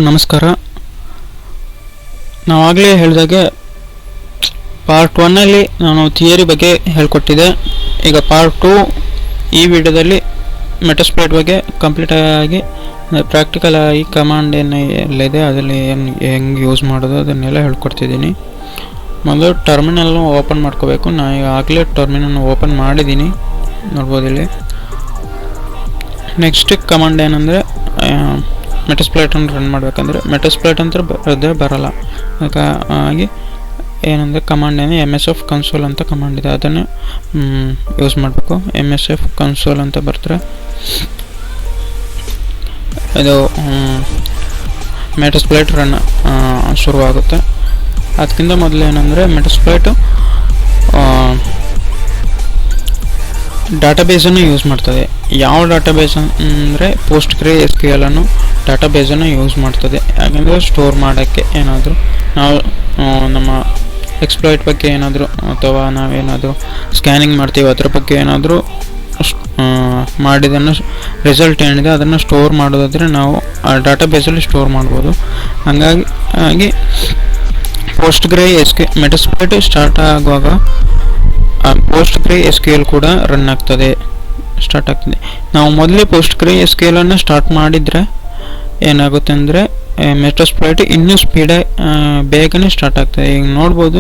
ನಮಸ್ಕಾರ. ನಾವಾಗಲೇ ಹೇಳಿದಾಗೆ ಪಾರ್ಟ್ 1ನಲ್ಲಿ ನಾನು ಥಿಯರಿ ಬಗ್ಗೆ ಹೇಳ್ಕೊಟ್ಟಿದ್ದೆ. ಈಗ ಪಾರ್ಟ್ 2 ಈ ವಿಡಿಯೋದಲ್ಲಿ ಮೆಟಾಸ್ಪ್ಲೈಟ್ ಬಗ್ಗೆ ಕಂಪ್ಲೀಟ್ ಆಗಿ ಪ್ರಾಕ್ಟಿಕಲ್ ಆಗಿ ಕಮಾಂಡ್ ಏನಿದೆ ಅದರಲ್ಲಿ ಹೆಂಗೆ ಯೂಸ್ ಮಾಡೋದು ಅದನ್ನೆಲ್ಲ ಹೇಳ್ಕೊಡ್ತಿದ್ದೀನಿ. ಮೊದಲು ಟರ್ಮಿನಲ್ನ ಓಪನ್ ಮಾಡ್ಕೋಬೇಕು. ನಾನು ಈಗಾಗಲೇ ಟರ್ಮಿನಲ್ನ ಓಪನ್ ಮಾಡಿದ್ದೀನಿ, ನೋಡ್ಬೋದು ಇಲ್ಲಿ. ನೆಕ್ಸ್ಟ್ ಕಮಾಂಡ್ ಏನಂದರೆ ಮೆಟಾಸ್ಪ್ಲೈಟನ್ನು ರನ್ ಮಾಡಬೇಕಂದ್ರೆ ಮೆಟಾಸ್ಪ್ಲೈಟ್ ಅಂತ ಬರಲ್ಲ. ಹಾಗಾಗಿ ಏನಂದರೆ ಕಮಾಂಡ್ ಏನು MSF ಕನ್ಸೋಲ್ ಅಂತ ಕಮಾಂಡ್ ಇದೆ, ಅದನ್ನು ಯೂಸ್ ಮಾಡಬೇಕು. MSF ಕನ್ಸೋಲ್ ಅಂತ ಬರ್ತಾರೆ, ಇದು ಮೆಟಾಸ್ಪ್ಲೈಟ್ ರನ್ ಶುರುವಾಗುತ್ತೆ. ಅದಕ್ಕಿಂತ ಮೊದಲು ಏನಂದರೆ ಮೆಟಾಸ್ಪ್ಲೈಟು ಡಾಟಾಬೇಸನ್ನು ಯೂಸ್ ಮಾಡ್ತದೆ. ಯಾವ ಡಾಟಾಬೇಸ್ ಅಂದರೆ PostgreSQL ಅನ್ನು ಡಾಟಾಬೇಸನ್ನು ಯೂಸ್ ಮಾಡ್ತದೆ. ಯಾಕೆಂದರೆ ಸ್ಟೋರ್ ಮಾಡೋಕ್ಕೆ ಏನಾದರೂ ನಾವು ನಮ್ಮ ಎಕ್ಸ್ಪ್ಲಾಯ್ಟ್ ಬಗ್ಗೆ ಏನಾದರೂ ಅಥವಾ ನಾವೇನಾದರೂ ಸ್ಕ್ಯಾನಿಂಗ್ ಮಾಡ್ತೀವಿ ಅದರ ಬಗ್ಗೆ ಏನಾದರೂ ಮಾಡಿದನ್ನು ರಿಸಲ್ಟ್ ಏನಿದೆ ಅದನ್ನು ಸ್ಟೋರ್ ಮಾಡೋದಾದರೆ ನಾವು ಆ ಡಾಟಾಬೇಸಲ್ಲಿ ಸ್ಟೋರ್ ಮಾಡ್ಬೋದು. ಹಾಗಾಗಿ ಮೆಟಾಸ್ಪ್ಲೈಟ್ ಸ್ಟಾರ್ಟ್ ಆಗುವಾಗ PostgreSQL ಕೂಡ ರನ್ ಆಗ್ತದೆ, ಸ್ಟಾರ್ಟ್ ಆಗ್ತದೆ. ನಾವು ಮೊದಲೇ PostgreSQL ಅನ್ನು ಸ್ಟಾರ್ಟ್ ಮಾಡಿದರೆ ಏನಾಗುತ್ತೆ ಅಂದರೆ ಮೆಟಾಸ್ಪ್ಲೈಟ್ ಇನ್ನೂ ಬೇಗನೆ ಸ್ಟಾರ್ಟ್ ಆಗ್ತದೆ. ಈಗ ನೋಡ್ಬೋದು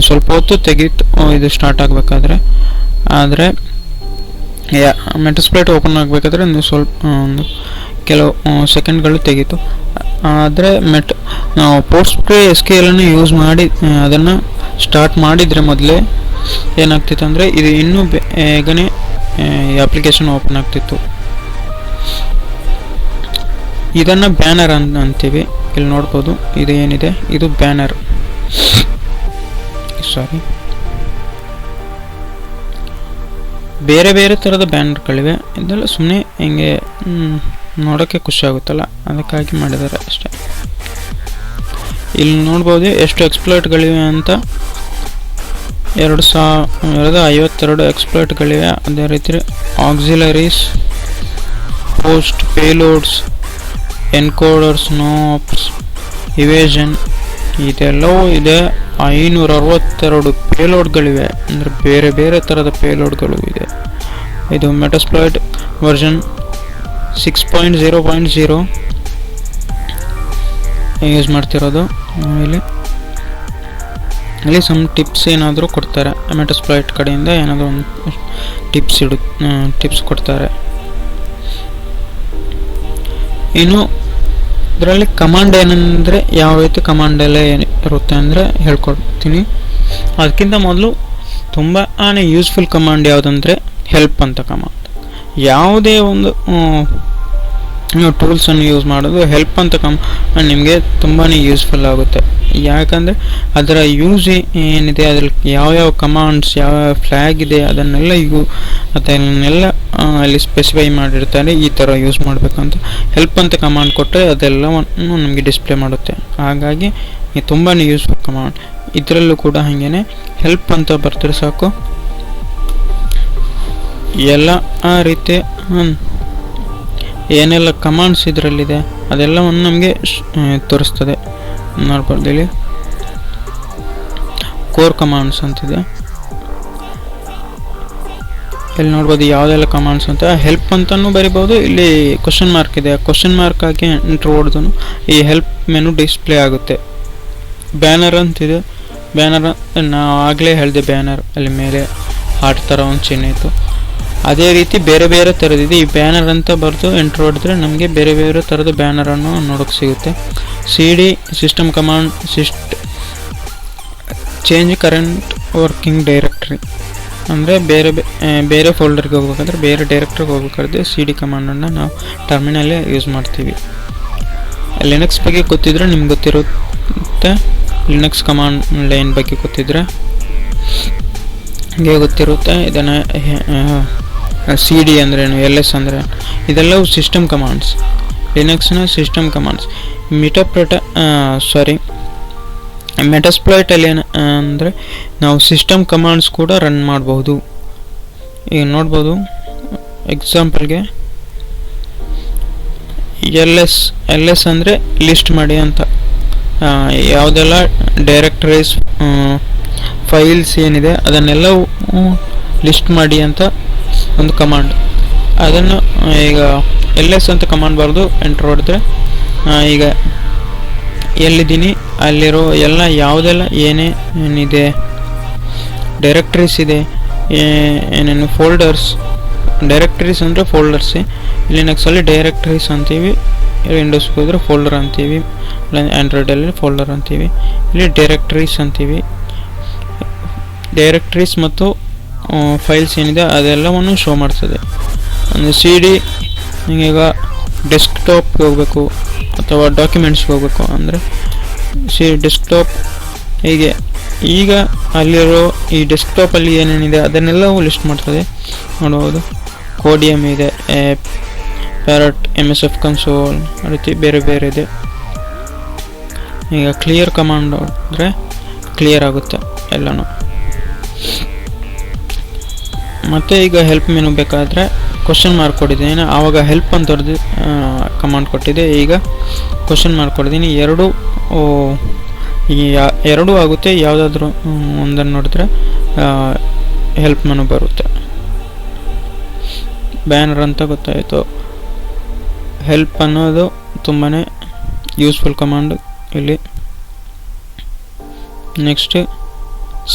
ಸ್ವಲ್ಪ ಹೊತ್ತು ತೆಗೀತು ಇದು ಸ್ಟಾರ್ಟ್ ಆಗಬೇಕಾದ್ರೆ. ಆದರೆ ಮೆಟಾಸ್ಪ್ಲೈಟ್ ಓಪನ್ ಆಗಬೇಕಾದ್ರೆ ಒಂದು ಕೆಲವು ಸೆಕೆಂಡ್ಗಳು ತೆಗೀತು. ಆದರೆ ನಾವು PostgreSQL ಅನ್ನು ಯೂಸ್ ಮಾಡಿ ಅದನ್ನು ಸ್ಟಾರ್ಟ್ ಮಾಡಿದರೆ ಮೊದಲೇ ಏನಾಗ್ತಿತ್ತು ಅಂದರೆ ಇದು ಇನ್ನೂ ಬೇಗನೆ ಅಪ್ಲಿಕೇಶನ್ ಓಪನ್ ಆಗ್ತಿತ್ತು. ಇದನ್ನು ಬ್ಯಾನರ್ ಅಂತೀವಿ. ಇಲ್ಲಿ ನೋಡ್ಬೋದು ಇದು ಏನಿದೆ, ಇದು ಬ್ಯಾನರ್. ಬೇರೆ ಬೇರೆ ಥರದ ಬ್ಯಾನರ್ಗಳಿವೆ. ಇದೆಲ್ಲ ಸುಮ್ಮನೆ ಹಿಂಗೆ ನೋಡೋಕ್ಕೆ ಖುಷಿ ಆಗುತ್ತಲ್ಲ, ಅದಕ್ಕಾಗಿ ಮಾಡಿದ್ದಾರೆ ಅಷ್ಟೇ. ಇಲ್ಲಿ ನೋಡ್ಬೋದು ಎಷ್ಟು ಎಕ್ಸ್ಪ್ಲಾಯ್ಟ್ಗಳಿವೆ ಅಂತ. 2052 ಎಕ್ಸ್ಪ್ಲಾಯ್ಟ್ಗಳಿವೆ. ಅದೇ ರೀತಿ ಆಕ್ಸಿಲರೀಸ್, ಪೋಸ್ಟ್, ಪೇಲೋಡ್ಸ್, ಎನ್ಕೋಡರ್ಸ್, ನೋಪ್ಸ್, ಇವೇಷನ್ ಇದೆಲ್ಲವೂ ಇದೆ. 562 ಪೇಲೋಡ್ಗಳಿವೆ, ಅಂದರೆ ಬೇರೆ ಬೇರೆ ಥರದ ಪೇಲೋಡ್ಗಳು ಇದೆ. ಇದು ಮೆಟಾಸ್ಪ್ಲಾಯ್ಟ್ ವರ್ಷನ್ 6.0.0 ಯೂಸ್ ಮಾಡ್ತಿರೋದು. ಇಲ್ಲಿ ಸಮ್ ಟಿಪ್ಸ್ ಏನಾದರೂ ಕೊಡ್ತಾರೆ ಮೆಟಾಸ್ಪ್ಲಾಯ್ಟ್ ಕಡೆಯಿಂದ, ಏನಾದರೂ ಒಂದು ಟಿಪ್ಸ್ ಕೊಡ್ತಾರೆ. ಇನ್ನು ಇದರಲ್ಲಿ ಕಮಾಂಡ್ ಏನಂದರೆ ಯಾವ ರೀತಿ ಕಮಾಂಡ್ ಎಲ್ಲ ಇರುತ್ತೆ ಅಂದರೆ ಹೇಳ್ಕೊಡ್ತೀನಿ. ಅದಕ್ಕಿಂತ ಮೊದಲು ತುಂಬಾ ಯೂಸ್ಫುಲ್ ಕಮಾಂಡ್ ಯಾವುದಂದರೆ ಹೆಲ್ಪ್ ಅಂತ ಕಮಾಂಡ್. ಯಾವುದೇ ಒಂದು ನೀವು ಟೂಲ್ಸನ್ನು ಯೂಸ್ ಮಾಡೋದು ಹೆಲ್ಪ್ ಅಂತ ಕಮಾಂಡ್ ನಿಮಗೆ ತುಂಬಾ ಯೂಸ್ಫುಲ್ ಆಗುತ್ತೆ. ಯಾಕಂದರೆ ಅದರ ಯೂಸ್ ಏನಿದೆ, ಅದ್ರಲ್ಲಿ ಯಾವ್ಯಾವ ಕಮಾಂಡ್ಸ್ ಯಾವ್ಯಾವ ಫ್ಲ್ಯಾಗ್ ಇದೆ ಅದನ್ನೆಲ್ಲ ಅಲ್ಲಿ ಸ್ಪೆಸಿಫೈ ಮಾಡಿರ್ತಾರೆ, ಈ ಥರ ಯೂಸ್ ಮಾಡಬೇಕಂತ. ಹೆಲ್ಪ್ ಅಂತ ಕಮಾಂಡ್ ಕೊಟ್ಟರೆ ಅದೆಲ್ಲವನ್ನು ನಮಗೆ ಡಿಸ್ಪ್ಲೇ ಮಾಡುತ್ತೆ. ಹಾಗಾಗಿ ತುಂಬಾ ಯೂಸ್ಫುಲ್ ಕಮಾಂಡ್. ಇದರಲ್ಲೂ ಕೂಡ ಹಾಗೇನೆ ಹೆಲ್ಪ್ ಅಂತ ಬರ್ತಾರೆ ಸಾಕು, ಎಲ್ಲ ಆ ರೀತಿ ಏನೆಲ್ಲ ಕಮಾಂಡ್ಸ್ ಇದರಲ್ಲಿದೆ ಅದೆಲ್ಲವನ್ನು ನಮಗೆ ತೋರಿಸ್ತದೆ. ನೋಡ್ಬೋದು ಇಲ್ಲಿ ಕೋರ್ ಕಮಾಂಡ್ಸ್ ಅಂತಿದೆ. ಇಲ್ಲಿ ನೋಡ್ಬೋದು ಯಾವುದೆಲ್ಲ ಕಮಾಂಡ್ಸ್ ಅಂತ. ಹೆಲ್ಪ್ ಅಂತಲೂ ಬರಿಬೋದು. ಇಲ್ಲಿ ಕ್ವಶನ್ ಮಾರ್ಕ್ ಇದೆ, ಕ್ವಶನ್ ಮಾರ್ಕ್ ಹಾಕಿ ಎಂಟ್ರ್ ಹೊಡೆದು ಈ ಹೆಲ್ಪ್ ಮೆನು ಡಿಸ್ಪ್ಲೇ ಆಗುತ್ತೆ. ಬ್ಯಾನರ್ ಅಂತಿದೆ. ಬ್ಯಾನರ್ ನಾವು ಆಗಲೇ ಹೇಳಿದೆ, ಬ್ಯಾನರ್ ಅಲ್ಲಿ ಮೇಲೆ ಹಾರ್ಟ್ ಥರ ಒಂದು ಚಿಹ್ನೆ ಇತ್ತು. ಅದೇ ರೀತಿ ಬೇರೆ ಬೇರೆ ಥರದಿದೆ. ಈ ಬ್ಯಾನರ್ ಅಂತ ಬರೆದು ಎಂಟ್ರ್ ಹೊಡೆದ್ರೆ ನಮಗೆ ಬೇರೆ ಬೇರೆ ಥರದ ಬ್ಯಾನರನ್ನು ನೋಡೋಕ್ಕೆ ಸಿಗುತ್ತೆ. CD system command change current working directory ಅಂದರೆ ಬೇರೆ ಫೋಲ್ಡರ್ಗೆ ಹೋಗ್ಬೇಕಾದ್ರೆ, ಬೇರೆ ಡೈರೆಕ್ಟ್ರಿಗೆ ಹೋಗ್ಬೇಕಾದ್ರೆ CD ಕಮಾಂಡನ್ನು ನಾವು ಟರ್ಮಿನಲ್ಲೇ ಯೂಸ್ ಮಾಡ್ತೀವಿ. ಲಿನಕ್ಸ್ ಬಗ್ಗೆ ಗೊತ್ತಿದ್ರೆ ನಿಮ್ಗೆ ಗೊತ್ತಿರುತ್ತೆ. ಲಿನಕ್ಸ್ ಕಮಾಂಡ್ ಲೈನ್ ಬಗ್ಗೆ ಗೊತ್ತಿದ್ರೆ ಹಂಗೆ ಗೊತ್ತಿರುತ್ತೆ. ಇದನ್ನು CD ಅಂದ್ರೇನು, LS ಅಂದರೆ ಇದೆಲ್ಲವೂ ಸಿಸ್ಟಮ್ ಕಮಾಂಡ್ಸ್, ಲಿನಕ್ಸ್ನ ಸಿಸ್ಟಮ್ ಕಮಾಂಡ್ಸ್. ಮೆಟಾಸ್ಪ್ಲಾಯ್ಟಲ್ಲಿ ಏನು ಅಂದರೆ ನಾವು ಸಿಸ್ಟಮ್ ಕಮಾಂಡ್ಸ್ ಕೂಡ ರನ್ ಮಾಡಬಹುದು. ಈಗ ನೋಡ್ಬೋದು ಎಕ್ಸಾಂಪಲ್ಗೆ ಎಲ್ ಎಸ್ ಅಂದರೆ ಲಿಸ್ಟ್ ಮಾಡಿ ಅಂತ. ಯಾವುದೆಲ್ಲ ಡೈರೆಕ್ಟರೀಸ್ ಫೈಲ್ಸ್ ಏನಿದೆ ಅದನ್ನೆಲ್ಲ ಲಿಸ್ಟ್ ಮಾಡಿ ಅಂತ ಒಂದು ಕಮಾಂಡ್. ಅದನ್ನು ಈಗ ಎಲ್ ಎಸ್ ಅಂತ ಕಮಾಂಡ್ ಬರೆದು ಎಂಟರ್ ಹೊಡೆದ್ರೆ ಈಗ ಎಲ್ಲಿದ್ದೀನಿ ಅಲ್ಲಿರೋ ಎಲ್ಲ ಯಾವುದೆಲ್ಲ ಏನೇನಿದೆ ಡೈರೆಕ್ಟರೀಸ್ ಇದೆ, ಏನೇನು ಫೋಲ್ಡರ್ಸ್. ಡೈರೆಕ್ಟರೀಸ್ ಅಂದರೆ ಫೋಲ್ಡರ್ಸ್. ಇಲ್ಲಿ ನೆಕ್ಸ್ಟಲ್ಲಿ ಡೈರೆಕ್ಟರೀಸ್ ಅಂತೀವಿ, ವಿಂಡೋಸ್ಗೆ ಹೋದರೆ ಫೋಲ್ಡರ್ ಅಂತೀವಿ, ಆ್ಯಂಡ್ರಾಯ್ಡಲ್ಲಿ ಫೋಲ್ಡರ್ ಅಂತೀವಿ, ಇಲ್ಲಿ ಡೈರೆಕ್ಟರೀಸ್ ಅಂತೀವಿ. ಡೈರೆಕ್ಟರೀಸ್ ಮತ್ತು ಫೈಲ್ಸ್ ಏನಿದೆ ಅದೆಲ್ಲವನ್ನು ಶೋ ಮಾಡ್ತದೆ. ಅಂದರೆ ಸಿ ಡಿ ಈಗ ಡೆಸ್ಕ್ಟಾಪ್ಗೆ ಹೋಗಬೇಕು ಅಥವಾ ಡಾಕ್ಯುಮೆಂಟ್ಸ್ಗೆ ಹೋಗಬೇಕು ಅಂದರೆ ಡೆಸ್ಕ್ಟಾಪ್. ಹೀಗೆ ಈಗ ಅಲ್ಲಿರೋ ಈ ಡೆಸ್ಕ್ಟಾಪಲ್ಲಿ ಏನೇನಿದೆ ಅದನ್ನೆಲ್ಲವೂ ಲಿಸ್ಟ್ ಮಾಡ್ತದೆ. ನೋಡ್ಬೋದು ಕೋಡಿಯಮ್ ಇದೆ, ಪ್ಯಾರಟ್, MS ಕನ್ಸೋಲ್, ಆ ರೀತಿ ಬೇರೆ ಬೇರೆ ಇದೆ. ಈಗ ಕ್ಲಿಯರ್ ಕಮಾಂಡ್ ಅಂದರೆ ಕ್ಲಿಯರ್ ಆಗುತ್ತೆ ಎಲ್ಲನೂ. ಮತ್ತು ಈಗ ಹೆಲ್ಪ್ ಮೆನು ಬೇಕಾದರೆ ಕ್ವಶನ್ ಮಾರ್ಕ್ ಕೊಟ್ಟಿದ್ದೀನಿ, ಆವಾಗ ಹೆಲ್ಪ್ ಅಂತ ಹೊಡೆದು ಕಮಾಂಡ್ ಕೊಟ್ಟಿದೆ. ಈಗ ಕ್ವಶನ್ ಮಾರ್ಕ್ ಕೊಟ್ಟಿದ್ದೀನಿ. ಎರಡೂ ಆಗುತ್ತೆ. ಯಾವುದಾದ್ರೂ ಒಂದನ್ನು ನೋಡಿದ್ರೆ ಹೆಲ್ಪ್ ಮೆನು ಬರುತ್ತೆ. ಬ್ಯಾನರ್ ಅಂತ ಗೊತ್ತಾಯಿತು. ಹೆಲ್ಪ್ ಅನ್ನೋದು ತುಂಬಾ ಯೂಸ್ಫುಲ್ ಕಮಾಂಡ್ ಇಲ್ಲಿ. ನೆಕ್ಸ್ಟ್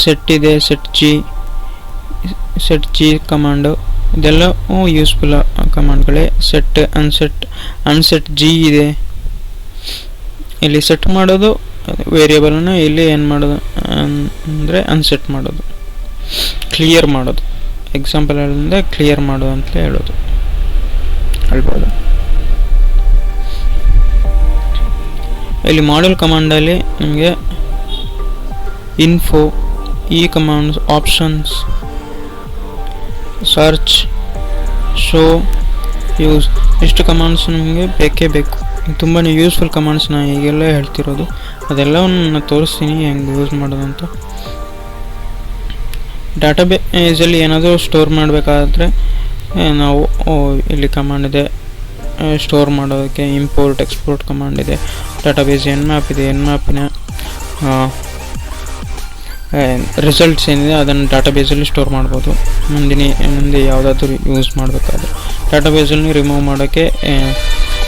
ಸೆಟ್ ಇದೆ, ಸೆಟ್ ಜಿ ಕಮಾಂಡು, ಇದೆಲ್ಲವೂ ಯೂಸ್ಫುಲ್ ಕಮಾಂಡ್ಗಳೇ. ಸೆಟ್, ಅನ್ಸೆಟ್ ಜಿ ಇದೆ. ಇಲ್ಲಿ ಸೆಟ್ ಮಾಡೋದು ವೇರಿಯೇಬಲನ್ನು, ಇಲ್ಲಿ ಏನು ಮಾಡೋದು ಅಂದರೆ ಅನ್ಸೆಟ್ ಮಾಡೋದು, ಕ್ಲಿಯರ್ ಮಾಡೋದು. ಎಕ್ಸಾಂಪಲ್ ಹೇಳಿದ್ರೆ ಕ್ಲಿಯರ್ ಮಾಡೋದು ಅಂತಲೇ ಹೇಳ್ಬೋದು. ಇಲ್ಲಿ ಮಾಡ್ಯೂಲ್ ಕಮಾಂಡಲ್ಲಿ ನಿಮಗೆ ಇನ್ಫೋ, ಈ commands, options, search, show, use, ಇಷ್ಟು ಕಮಾಂಡ್ಸ್ ನಮಗೆ ಬೇಕೇ ಬೇಕು. ತುಂಬಾ ಯೂಸ್ಫುಲ್ ಕಮಾಂಡ್ಸ್ ನಾನು ಈಗೆಲ್ಲ ಹೇಳ್ತಿರೋದು. ಅದೆಲ್ಲವನ್ನು ನಾನು ತೋರಿಸ್ತೀನಿ ಹೆಂಗೆ ಯೂಸ್ ಮಾಡೋದಂತ. ಡಾಟಾಬೇಸಲ್ಲಿ ಏನಾದರೂ ಸ್ಟೋರ್ ಮಾಡಬೇಕಾದ್ರೆ ನಾವು ಇಲ್ಲಿ ಕಮಾಂಡ್ ಇದೆ ಸ್ಟೋರ್ ಮಾಡೋದಕ್ಕೆ. ಇಂಪೋರ್ಟ್, ಎಕ್ಸ್ಪೋರ್ಟ್ ಕಮಾಂಡ್ ಇದೆ. ಡಾಟಾಬೇಸ್ ಎನ್ಮ್ಯಾಪ್ ಇದೆ, ಎನ್ಮ್ಯಾಪಿನ ರಿಸಲ್ಟ್ಸ್ ಏನಿದೆ ಅದನ್ನು ಡಾಟಾಬೇಸಲ್ಲಿ ಸ್ಟೋರ್ ಮಾಡ್ಬೋದು. ಮುಂದೆ ಯಾವುದಾದ್ರೂ ಯೂಸ್ ಮಾಡಬೇಕಾದ್ರೆ ಡಾಟಾಬೇಸಲ್ಲಿ ರಿಮೂವ್ ಮಾಡೋಕ್ಕೆ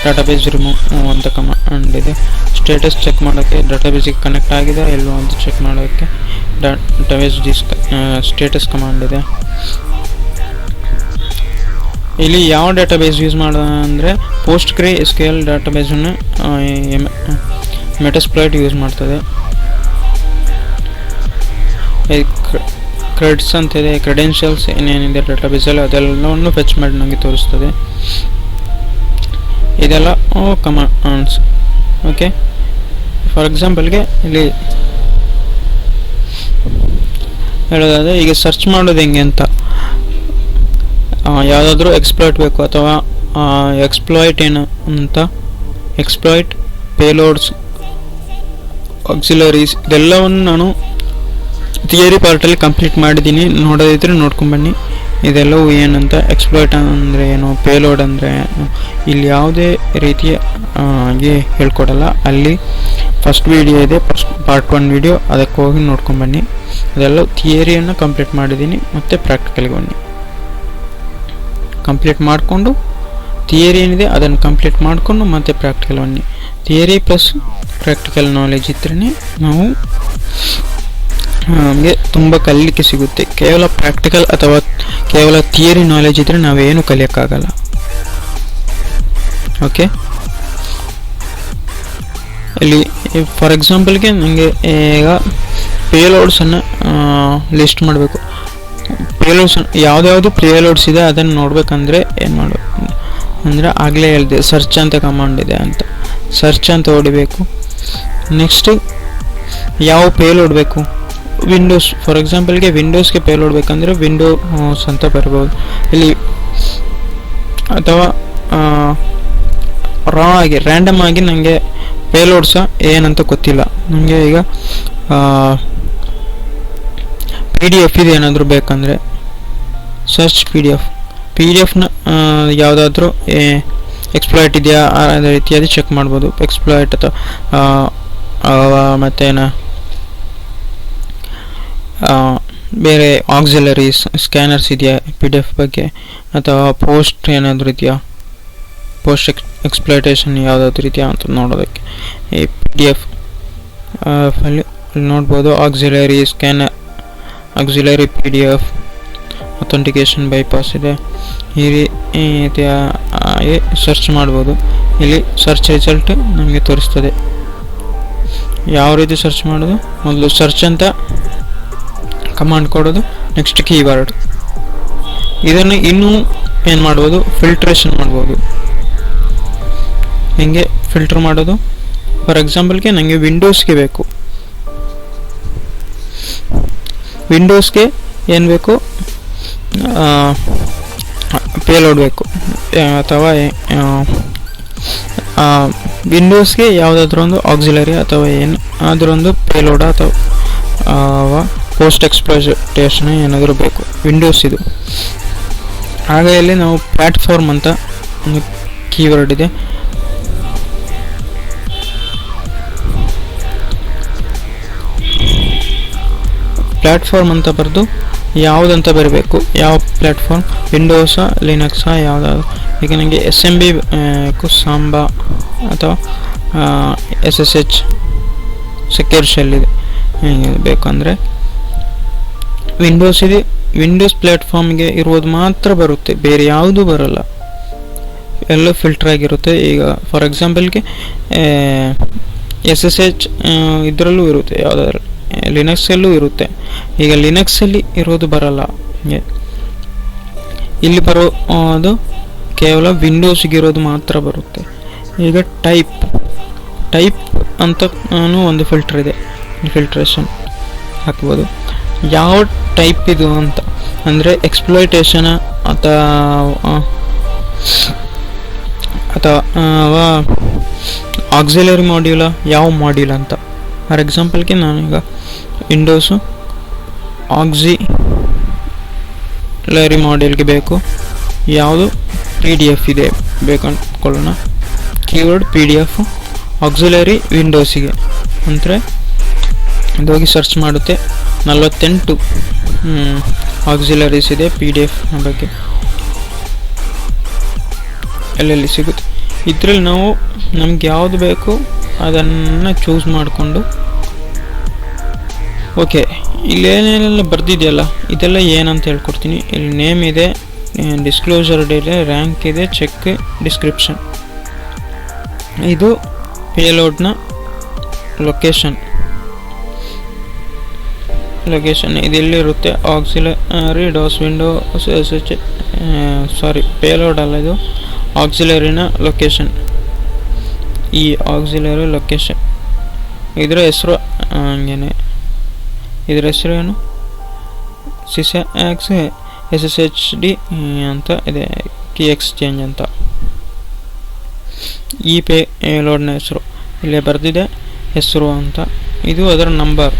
ಡಾಟಾಬೇಸ್ ರಿಮೂವ್ ಅಂತ ಕಮಾಂಡ್ ಇದೆ. ಸ್ಟೇಟಸ್ ಚೆಕ್ ಮಾಡೋಕ್ಕೆ ಡಾಟಾಬೇಸಿಗೆ ಕನೆಕ್ಟ್ ಆಗಿದೆ ಎಲ್ಲೋ ಅಂತ ಚೆಕ್ ಮಾಡೋಕ್ಕೆ ಡಾಟಾಬೇಸ್ ಸ್ಟೇಟಸ್ ಕಮಾಂಡ್ ಇದೆ. ಇಲ್ಲಿ ಯಾವ ಡಾಟಾಬೇಸ್ ಯೂಸ್ ಮಾಡೋಣ ಅಂದರೆ PostgreSQL ಡಾಟಾಬೇಸನ್ನು ಮೆಟಾಸ್ಪ್ಲಾಯ್ಟ್ ಯೂಸ್ ಮಾಡ್ತದೆ. ಕ್ರೆಡ್ಸ್ ಅಂತಿದೆ, ಕ್ರೆಡೆನ್ಷಿಯಲ್ಸ್ ಏನೇನಿದೆ ಡಾಟಾಬೇಸಲ್ಲಿ ಅದೆಲ್ಲವನ್ನು ಫೆಚ್ ಮಾಡಿ ನನಗೆ ತೋರಿಸ್ತದೆ. ಇದೆಲ್ಲ ಕಮಾಂಡ್ಸ್. ಓಕೆ, ಫಾರ್ ಎಕ್ಸಾಂಪಲ್ಗೆ ಇಲ್ಲಿ ಹೇಳೋದಾದರೆ ಈಗ ಸರ್ಚ್ ಮಾಡೋದು ಹೆಂಗೆ ಅಂತ, ಯಾವುದಾದ್ರೂ ಎಕ್ಸ್ಪ್ಲಾಯ್ಟ್ ಬೇಕು ಅಥವಾ ಎಕ್ಸ್ಪ್ಲಾಯ್ಟ್ ಏನು ಅಂತ, ಎಕ್ಸ್ಪ್ಲಾಯ್ಟ್, ಪೇಲೋಡ್ಸ್, ಆಕ್ಸಿಲರೀಸ್ ಇದೆಲ್ಲವನ್ನು ನಾನು ಥಿಯರಿ ಪಾರ್ಟಲ್ಲಿ ಕಂಪ್ಲೀಟ್ ಮಾಡಿದ್ದೀನಿ. ನೋಡೋದಿದ್ರೆ ನೋಡ್ಕೊಂಬನ್ನಿ ಇದೆಲ್ಲವೂ ಏನಂತ. ಎಕ್ಸ್ಪ್ಲಾಯ್ಟ್ ಅಂದರೆ ಏನು, ಪೇಲೋಡ್ ಅಂದರೆ ಇಲ್ಲಿ ಯಾವುದೇ ರೀತಿಯ ಹೇಳ್ಕೊಡಲ್ಲ. ಅಲ್ಲಿ ಫಸ್ಟ್ ವಿಡಿಯೋ ಇದೆ, ಪಾರ್ಟ್ 1 ವಿಡಿಯೋ, ಅದಕ್ಕೆ ಹೋಗಿ ನೋಡ್ಕೊಂಬನ್ನಿ. ಅದೆಲ್ಲ ಥಿಯರಿಯನ್ನು ಕಂಪ್ಲೀಟ್ ಮಾಡಿದ್ದೀನಿ. ಮತ್ತು ಪ್ರಾಕ್ಟಿಕಲ್ಗೆ ಬನ್ನಿ, ಕಂಪ್ಲೀಟ್ ಮಾಡಿಕೊಂಡು ಥಿಯರಿ ಏನಿದೆ ಅದನ್ನು ಕಂಪ್ಲೀಟ್ ಮಾಡಿಕೊಂಡು ಮತ್ತೆ ಪ್ರಾಕ್ಟಿಕಲ್ ಬನ್ನಿ. ಥಿಯರಿ ಪ್ಲಸ್ ಪ್ರಾಕ್ಟಿಕಲ್ ನಾಲೆಜ್ ಇದ್ರೇ ನಾವು ನಮಗೆ ತುಂಬ ಕಲಿಯಲಿಕ್ಕೆ ಸಿಗುತ್ತೆ. ಕೇವಲ ಪ್ರಾಕ್ಟಿಕಲ್ ಅಥವಾ ಕೇವಲ ಥಿಯರಿ ನಾಲೆಜ್ ಇದ್ದರೆ ನಾವೇನು ಕಲಿಯೋಕ್ಕಾಗಲ್ಲ. ಓಕೆ, ಇಲ್ಲಿ ಫಾರ್ ಎಕ್ಸಾಂಪಲ್ಗೆ ನನಗೆ ಈಗ ಪೇಲೋಡ್ಸನ್ನು ಲಿಸ್ಟ್ ಮಾಡಬೇಕು. ಪೇಲೋಡ್ಸ್ ಯಾವುದ್ಯಾವುದು ಪೇಲೋಡ್ಸ್ ಇದೆ ಅದನ್ನು ನೋಡಬೇಕಂದ್ರೆ ಏನು ಮಾಡಬೇಕು ಅಂದರೆ ಆಗಲೇ ಹೇಳಿದೆ ಸರ್ಚ್ ಅಂತ ಕಮಾಂಡ್ ಇದೆ ಅಂತ. ಸರ್ಚ್ ಅಂತ ಹೊಡಿಬೇಕು. ನೆಕ್ಸ್ಟ್ ಯಾವ ಪೇಲೋಡ್ ಬೇಕು, ವಿಂಡೋಸ್ ಫಾರ್ ಎಕ್ಸಾಂಪಲ್ಗೆ ವಿಂಡೋಸ್ಗೆ ಪೇಲೋಡ್ ಬೇಕಂದರೆ ವಿಂಡೋಸ್ ಅಂತ ಬರ್ಬೋದು ಇಲ್ಲಿ. ಅಥವಾ ರ್ಯಾಂಡಮ್ ಆಗಿ ನನಗೆ ಪೇಲೋಡ್ಸ ಏನಂತ ಗೊತ್ತಿಲ್ಲ, ನನಗೆ ಈಗ PDF ಇದು ಏನಾದರೂ ಬೇಕಂದರೆ ಸರ್ಚ್ PDF ನ ಯಾವುದಾದ್ರೂ ಎಕ್ಸ್ಪ್ಲಾಯ್ಟ್ ಇದೆಯಾ ಅದೇ ಇತ್ಯಾದಿ ಚೆಕ್ ಮಾಡ್ಬೋದು. ಎಕ್ಸ್ಪ್ಲಾಯ್ಟ್ ಅಥವಾ ಮತ್ತೇನು ಬೇರೆ ಆಕ್ಸಿಲರೀಸ್ ಸ್ಕ್ಯಾನರ್ಸ್ ಇದೆಯಾ PDF ಬಗ್ಗೆ, ಅಥವಾ ಪೋಸ್ಟ್ ಏನಾದರೂ ಇದೆಯಾ, ಪೋಸ್ಟ್ ಎಕ್ಸ್ಪ್ಲಾಯ್ಟೇಷನ್ ಯಾವುದಾದ್ರೂ ಇದೆಯಾ ಅಂತ ನೋಡೋದಕ್ಕೆ ಈ PDF ಫೈಲ್ ನೋಡ್ಬೋದು. Auxiliary scanner, auxiliary PDF, authentication bypass ಇದೆ. ಈ ರೀತಿ ಸರ್ಚ್ ಮಾಡ್ಬೋದು. ಇಲ್ಲಿ ಸರ್ಚ್ ರಿಸಲ್ಟ್ ನಮಗೆ ತೋರಿಸ್ತದೆ. ಯಾವ ರೀತಿ ಸರ್ಚ್ ಮಾಡೋದು, ಮೊದಲು ಸರ್ಚ್ ಅಂತ ಕಮಾಂಡ್ ಕೊಡೋದು, ನೆಕ್ಸ್ಟ್ ಕೀವರ್ಡ್. ಇದನ್ನು ಇನ್ನೂ ಏನು ಮಾಡ್ಬೋದು, ಫಿಲ್ಟ್ರೇಷನ್ ಮಾಡ್ಬೋದು. ಹಿಂಗೆ ಫಿಲ್ಟರ್ ಮಾಡೋದು. ಫಾರ್ ಎಕ್ಸಾಂಪಲ್ಗೆ ನನಗೆ ವಿಂಡೋಸ್ಗೆ ಬೇಕು, ವಿಂಡೋಸ್ಗೆ ಏನು ಬೇಕು, ಪೇಲೋಡ್ ಬೇಕು, ಅಥವಾ ವಿಂಡೋಸ್ಗೆ ಯಾವುದಾದ್ರೂ ಒಂದು ಆಕ್ಸಿಲರಿ ಅಥವಾ ಏನು ಆದರೂ ಒಂದು ಪೇಲೋಡ್ ಅಥವಾ ಪೋಸ್ಟ್ ಎಕ್ಸ್ಪ್ಲಾಯ್ಟೇಷನ್ ಏನಾದರೂ ಬೇಕು ವಿಂಡೋಸ್ ಇದು. ಆಗ ಇಲ್ಲಿ ನಾವು ಪ್ಲ್ಯಾಟ್ಫಾರ್ಮ್ ಅಂತ ಒಂದು ಕೀವರ್ಡ್ ಇದೆ. ಪ್ಲ್ಯಾಟ್ಫಾರ್ಮ್ ಅಂತ ಬರೆದು ಯಾವುದಂತ ಬರಬೇಕು, ಯಾವ ಪ್ಲ್ಯಾಟ್ಫಾರ್ಮ್, ವಿಂಡೋಸಾ ಲಿನಕ್ಸಾ ಯಾವುದಾದ್ರು. ಈಗ ನನಗೆ SMB ಸಾಂಬಾ ಅಥವಾ SSH ಸೆಕ್ಯೂರ್ ಶೆಲ್ ಇದೆ ಬೇಕಂದರೆ ವಿಂಡೋಸ್ ಇದೆ. ವಿಂಡೋಸ್ ಪ್ಲ್ಯಾಟ್ಫಾರ್ಮ್ಗೆ ಇರೋದು ಮಾತ್ರ ಬರುತ್ತೆ, ಬೇರೆ ಯಾವುದೂ ಬರೋಲ್ಲ, ಎಲ್ಲ ಫಿಲ್ಟರ್ ಆಗಿರುತ್ತೆ. ಈಗ ಫಾರ್ ಎಕ್ಸಾಂಪಲ್ಗೆ SSH ಇದರಲ್ಲೂ ಇರುತ್ತೆ, ಯಾವುದಾದ್ರು ಲಿನಕ್ಸಲ್ಲೂ ಇರುತ್ತೆ. ಈಗ ಲಿನಕ್ಸಲ್ಲಿ ಇರೋದು ಬರಲ್ಲ, ಇಲ್ಲಿ ಬರೋದು ಕೇವಲ ವಿಂಡೋಸ್ಗಿರೋದು ಮಾತ್ರ ಬರುತ್ತೆ. ಈಗ ಟೈಪ್ ಅಂತ ಒಂದು ಫಿಲ್ಟರ್ ಇದೆ, ಫಿಲ್ಟ್ರೇಷನ್ ಹಾಕ್ಬೋದು. ಯಾವ ಟೈಪ್ ಇದು ಅಂತ ಅಂದರೆ ಎಕ್ಸ್ಪ್ಲಾಯ್ಟೇಷನ್ ಅಥವಾ ಆಕ್ಸಿಲರಿ ಮಾಡ್ಯೂಲ, ಯಾವ ಮಾಡ್ಯೂಲ್ ಅಂತ. ಫಾರ್ ಎಕ್ಸಾಂಪಲ್ಗೆ ನಾನೀಗ ವಿಂಡೋಸು ಆಕ್ಸಿಲರಿ ಮಾಡ್ಯೂಲ್ಗೆ ಬೇಕು, ಯಾವುದು PDF ಇದೆ ಬೇಕಂದ್ಕೊಳ್ಳೋಣ. ಕೀವರ್ಡ್ PDF ಆಕ್ಸಿಲರಿ ವಿಂಡೋಸಿಗೆ ಅಂದರೆ ಇದು ಹೋಗಿ ಸರ್ಚ್ ಮಾಡುತ್ತೆ. 48 ಆಕ್ಸಿಲರೀಸ್ ಇದೆ PDF ಬಗ್ಗೆ, ಎಲ್ಲೆಲ್ಲಿ ಸಿಗುತ್ತೆ. ಇದರಲ್ಲಿ ನಾವು ನಮ್ಗೆ ಯಾವುದು ಬೇಕು ಅದನ್ನು ಚೂಸ್ ಮಾಡಿಕೊಂಡು, ಓಕೆ ಇಲ್ಲೇನೇನೆಲ್ಲ ಬರ್ದಿದೆಯಲ್ಲ ಇದೆಲ್ಲ ಏನಂತ ಹೇಳ್ಕೊಡ್ತೀನಿ. ಇಲ್ಲಿ ನೇಮ್ ಇದೆ, ಡಿಸ್ಕ್ಲೋಸರ್ ಇದೆ, ರ್ಯಾಂಕ್ ಇದೆ, ಚೆಕ್, ಡಿಸ್ಕ್ರಿಪ್ಷನ್. ಇದು ಪೇಲೋಡ್ನ ಲೊಕೇಶನ್ ಇದೆಲ್ಲಿರುತ್ತೆ, ಆಕ್ಸಿಲರಿ ಡಾಸ್ ವಿಂಡೋ ಪೇಲೋಡ್ ಅಲ್ಲ, ಇದು ಆಕ್ಸಿಲರಿನ ಲೊಕೇಶನ್. ಈ ಆಕ್ಸಿಲರಿ ಲೊಕೇಶನ್ ಇದರ ಹೆಸರು ಹಂಗೇನೆ, ಇದರ ಹೆಸರು ಏನು, ಸಿಸ್ಯಾಕ್ಸ್ SSHD ಅಂತ ಇದೆ, ಕೀ ಎಕ್ಸ್ಚೇಂಜ್ ಅಂತ. ಈ ಪೇಲೋಡ್ನ ಹೆಸರು ಇಲ್ಲೇ ಬರೆದಿದೆ, ಹೆಸರು ಅಂತ. ಇದು ಅದರ ನಂಬರ್.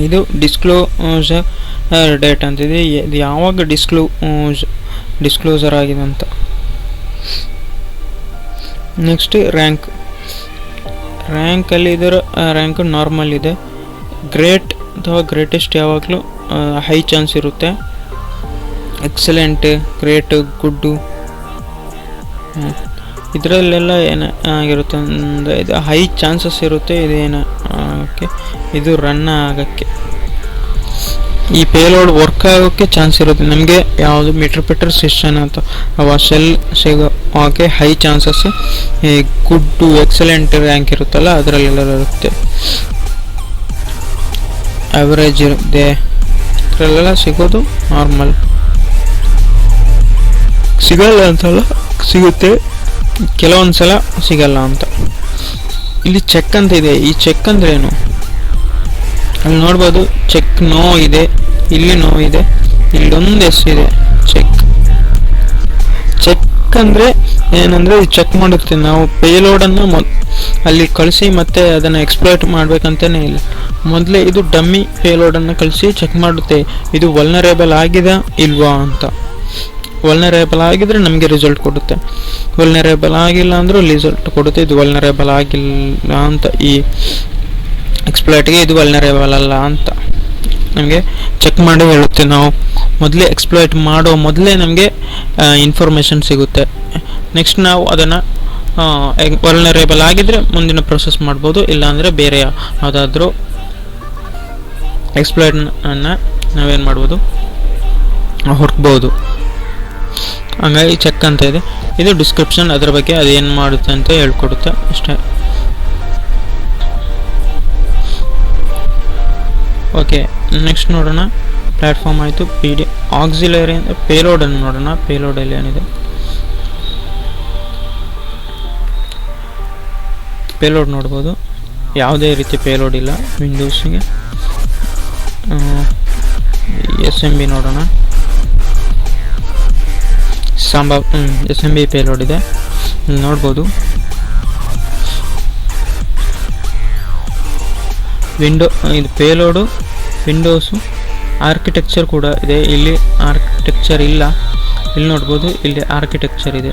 ಇದು ಡಿಸ್ಕ್ಲೋಸರ್ ಡೇಟ್ ಅಂತಿದೆ, ಇದು ಯಾವಾಗ ಡಿಸ್ಕ್ಲೋಸರ್ ಆಗಿದೆ ಅಂತ. ನೆಕ್ಸ್ಟ್ ರ್ಯಾಂಕಲ್ಲಿ ಇದರ ರ್ಯಾಂಕ್ ನಾರ್ಮಲ್ ಇದೆ. ಗ್ರೇಟ್ ಅಥವಾ ಗ್ರೇಟೆಸ್ಟ್ ಯಾವಾಗಲೂ ಹೈ ಚಾನ್ಸ್ ಇರುತ್ತೆ. ಎಕ್ಸಲೆಂಟ್, ಗ್ರೇಟ್, ಗುಡ್ಡು ಇದರಲ್ಲೆಲ್ಲ ಏನು ಆಗಿರುತ್ತೆ ಅಂದರೆ ಇದು ಹೈ ಚಾನ್ಸಸ್ ಇರುತ್ತೆ. ಇದೇನು ಓಕೆ, ಇದು ರನ್ ಆಗೋಕ್ಕೆ, ಈ ಪೇಲೋಡ್ ವರ್ಕ್ ಆಗೋಕ್ಕೆ ಚಾನ್ಸ್ ಇರುತ್ತೆ. ನಮಗೆ ಯಾವುದು ಮಿಟರ್ಪೆಟರ್ ಸೆಷನ್ ಅಥವಾ ಶೆಲ್ ಸಿಗೋಕ್ಕೆ ಹೈ ಚಾನ್ಸಸ್. ಈ ಗುಡ್ಡು, ಎಕ್ಸಲೆಂಟ್ ರ್ಯಾಂಕ್ ಇರುತ್ತಲ್ಲ ಅದರಲ್ಲೆಲ್ಲ ಇರುತ್ತೆ. ಅವರೇಜ್ ಇರುತ್ತೆ, ಇದರಲ್ಲೆಲ್ಲ ಸಿಗೋದು ನಾರ್ಮಲ್. ಸಿಗಲ್ಲ ಅಂತಲ್ಲ, ಸಿಗುತ್ತೆ, ಕೆಲವೊಂದು ಸಲ ಸಿಗಲ್ಲ ಅಂತ. ಇಲ್ಲಿ ಚೆಕ್ ಅಂತ ಇದೆ. ಈ ಚೆಕ್ ಅಂದ್ರೆ ಏನು, ಅಲ್ಲಿ ನೋಡ್ಬೋದು. ಚೆಕ್ ನೋ ಇದೆ, ಇಲ್ಲಿ ನೋ ಇದೆ, ಇಲ್ಲೊಂದು ಎಸ್ ಇದೆ. ಚೆಕ್ ಅಂದರೆ ಏನಂದರೆ ಚೆಕ್ ಮಾಡುತ್ತೆ. ನಾವು ಪೇಲೋಡನ್ನು ಅಲ್ಲಿ ಕಳಿಸಿ ಮತ್ತೆ ಅದನ್ನು ಎಕ್ಸ್ಪ್ಲೋಯ್ಟ್ ಮಾಡಬೇಕಂತಲೇ ಇಲ್ಲ. ಮೊದಲೇ ಇದು ಡಮ್ಮಿ ಪೇಲೋಡನ್ನು ಕಳಿಸಿ ಚೆಕ್ ಮಾಡುತ್ತೆ, ಇದು ವಲ್ನರೇಬಲ್ ಆಗಿದೆ ಇಲ್ವಾ ಅಂತ. ವಲ್ನರೇಬಲ್ ಆಗಿದ್ರೆ ನಮಗೆ ರಿಸಲ್ಟ್ ಕೊಡುತ್ತೆ, ವಲ್ನರೇಬಲ್ ಆಗಿಲ್ಲ ಅಂದರೂ ರಿಸಲ್ಟ್ ಕೊಡುತ್ತೆ. ಇದು ವಲ್ನರೇಬಲ್ ಆಗಿಲ್ಲ ಅಂತ, ಈ ಎಕ್ಸ್ಪ್ಲಾಯ್ಟ್ಗೆ ಇದು ವಲ್ನರೇಬಲ್ ಅಲ್ಲ ಅಂತ ನಮಗೆ ಚೆಕ್ ಮಾಡಿ ಹೇಳುತ್ತೆ. ನಾವು ಮೊದಲೇ ಎಕ್ಸ್ಪ್ಲಾಯ್ಟ್ ಮಾಡೋ ಮೊದಲೇ ನಮಗೆ ಇನ್ಫಾರ್ಮೇಷನ್ ಸಿಗುತ್ತೆ. ನೆಕ್ಸ್ಟ್ ನಾವು ಅದನ್ನು ವಲ್ನರೇಬಲ್ ಆಗಿದ್ದರೆ ಮುಂದಿನ ಪ್ರೊಸೆಸ್ ಮಾಡ್ಬೋದು, ಇಲ್ಲಾಂದರೆ ಬೇರೆ ಯಾವುದಾದ್ರೂ ಎಕ್ಸ್ಪ್ಲಾಯ್ಟನ್ನು ನಾವೇನು ಮಾಡ್ಬೋದು, ಹುಡುಕ್ಬೋದು. ಹಂಗಾಗಿ ಚೆಕ್ ಅಂತ ಇದೆ, ಇದು ಡಿಸ್ಕ್ರಿಪ್ಷನ್, ಅದರ ಬಗ್ಗೆ ಅದೇನು ಮಾಡುತ್ತೆ ಅಂತ ಹೇಳ್ಕೊಡುತ್ತೆ ಅಷ್ಟೇ. ಓಕೆ, ನೆಕ್ಸ್ಟ್ ನೋಡೋಣ. ಪ್ಲ್ಯಾಟ್ಫಾರ್ಮ್ ಆಯಿತು, ಆಕ್ಸಿಲರಿ ಪೇಲೋಡನ್ನು ನೋಡೋಣ. ಪೇಲೋಡಲ್ಲಿ ಏನಿದೆ, ಪೇಲೋಡ್ ನೋಡ್ಬೋದು. ಯಾವುದೇ ರೀತಿ ಪೇಲೋಡ್ ಇಲ್ಲ ವಿಂಡೋಸ್ಗೆ. SMB ನೋಡೋಣ. SMB ಪೇಲೋಡ್ ಇದೆ ನೋಡ್ಬೋದು. ಇದು ಪೇಲೋಡು, ವಿಂಡೋಸು, ಆರ್ಕಿಟೆಕ್ಚರ್ ಕೂಡ ಇದೆ. ಇಲ್ಲಿ ಆರ್ಕಿಟೆಕ್ಚರ್ ಇಲ್ಲ, ಇಲ್ಲಿ ನೋಡ್ಬೋದು. ಇಲ್ಲಿ ಆರ್ಕಿಟೆಕ್ಚರ್ ಇದೆ.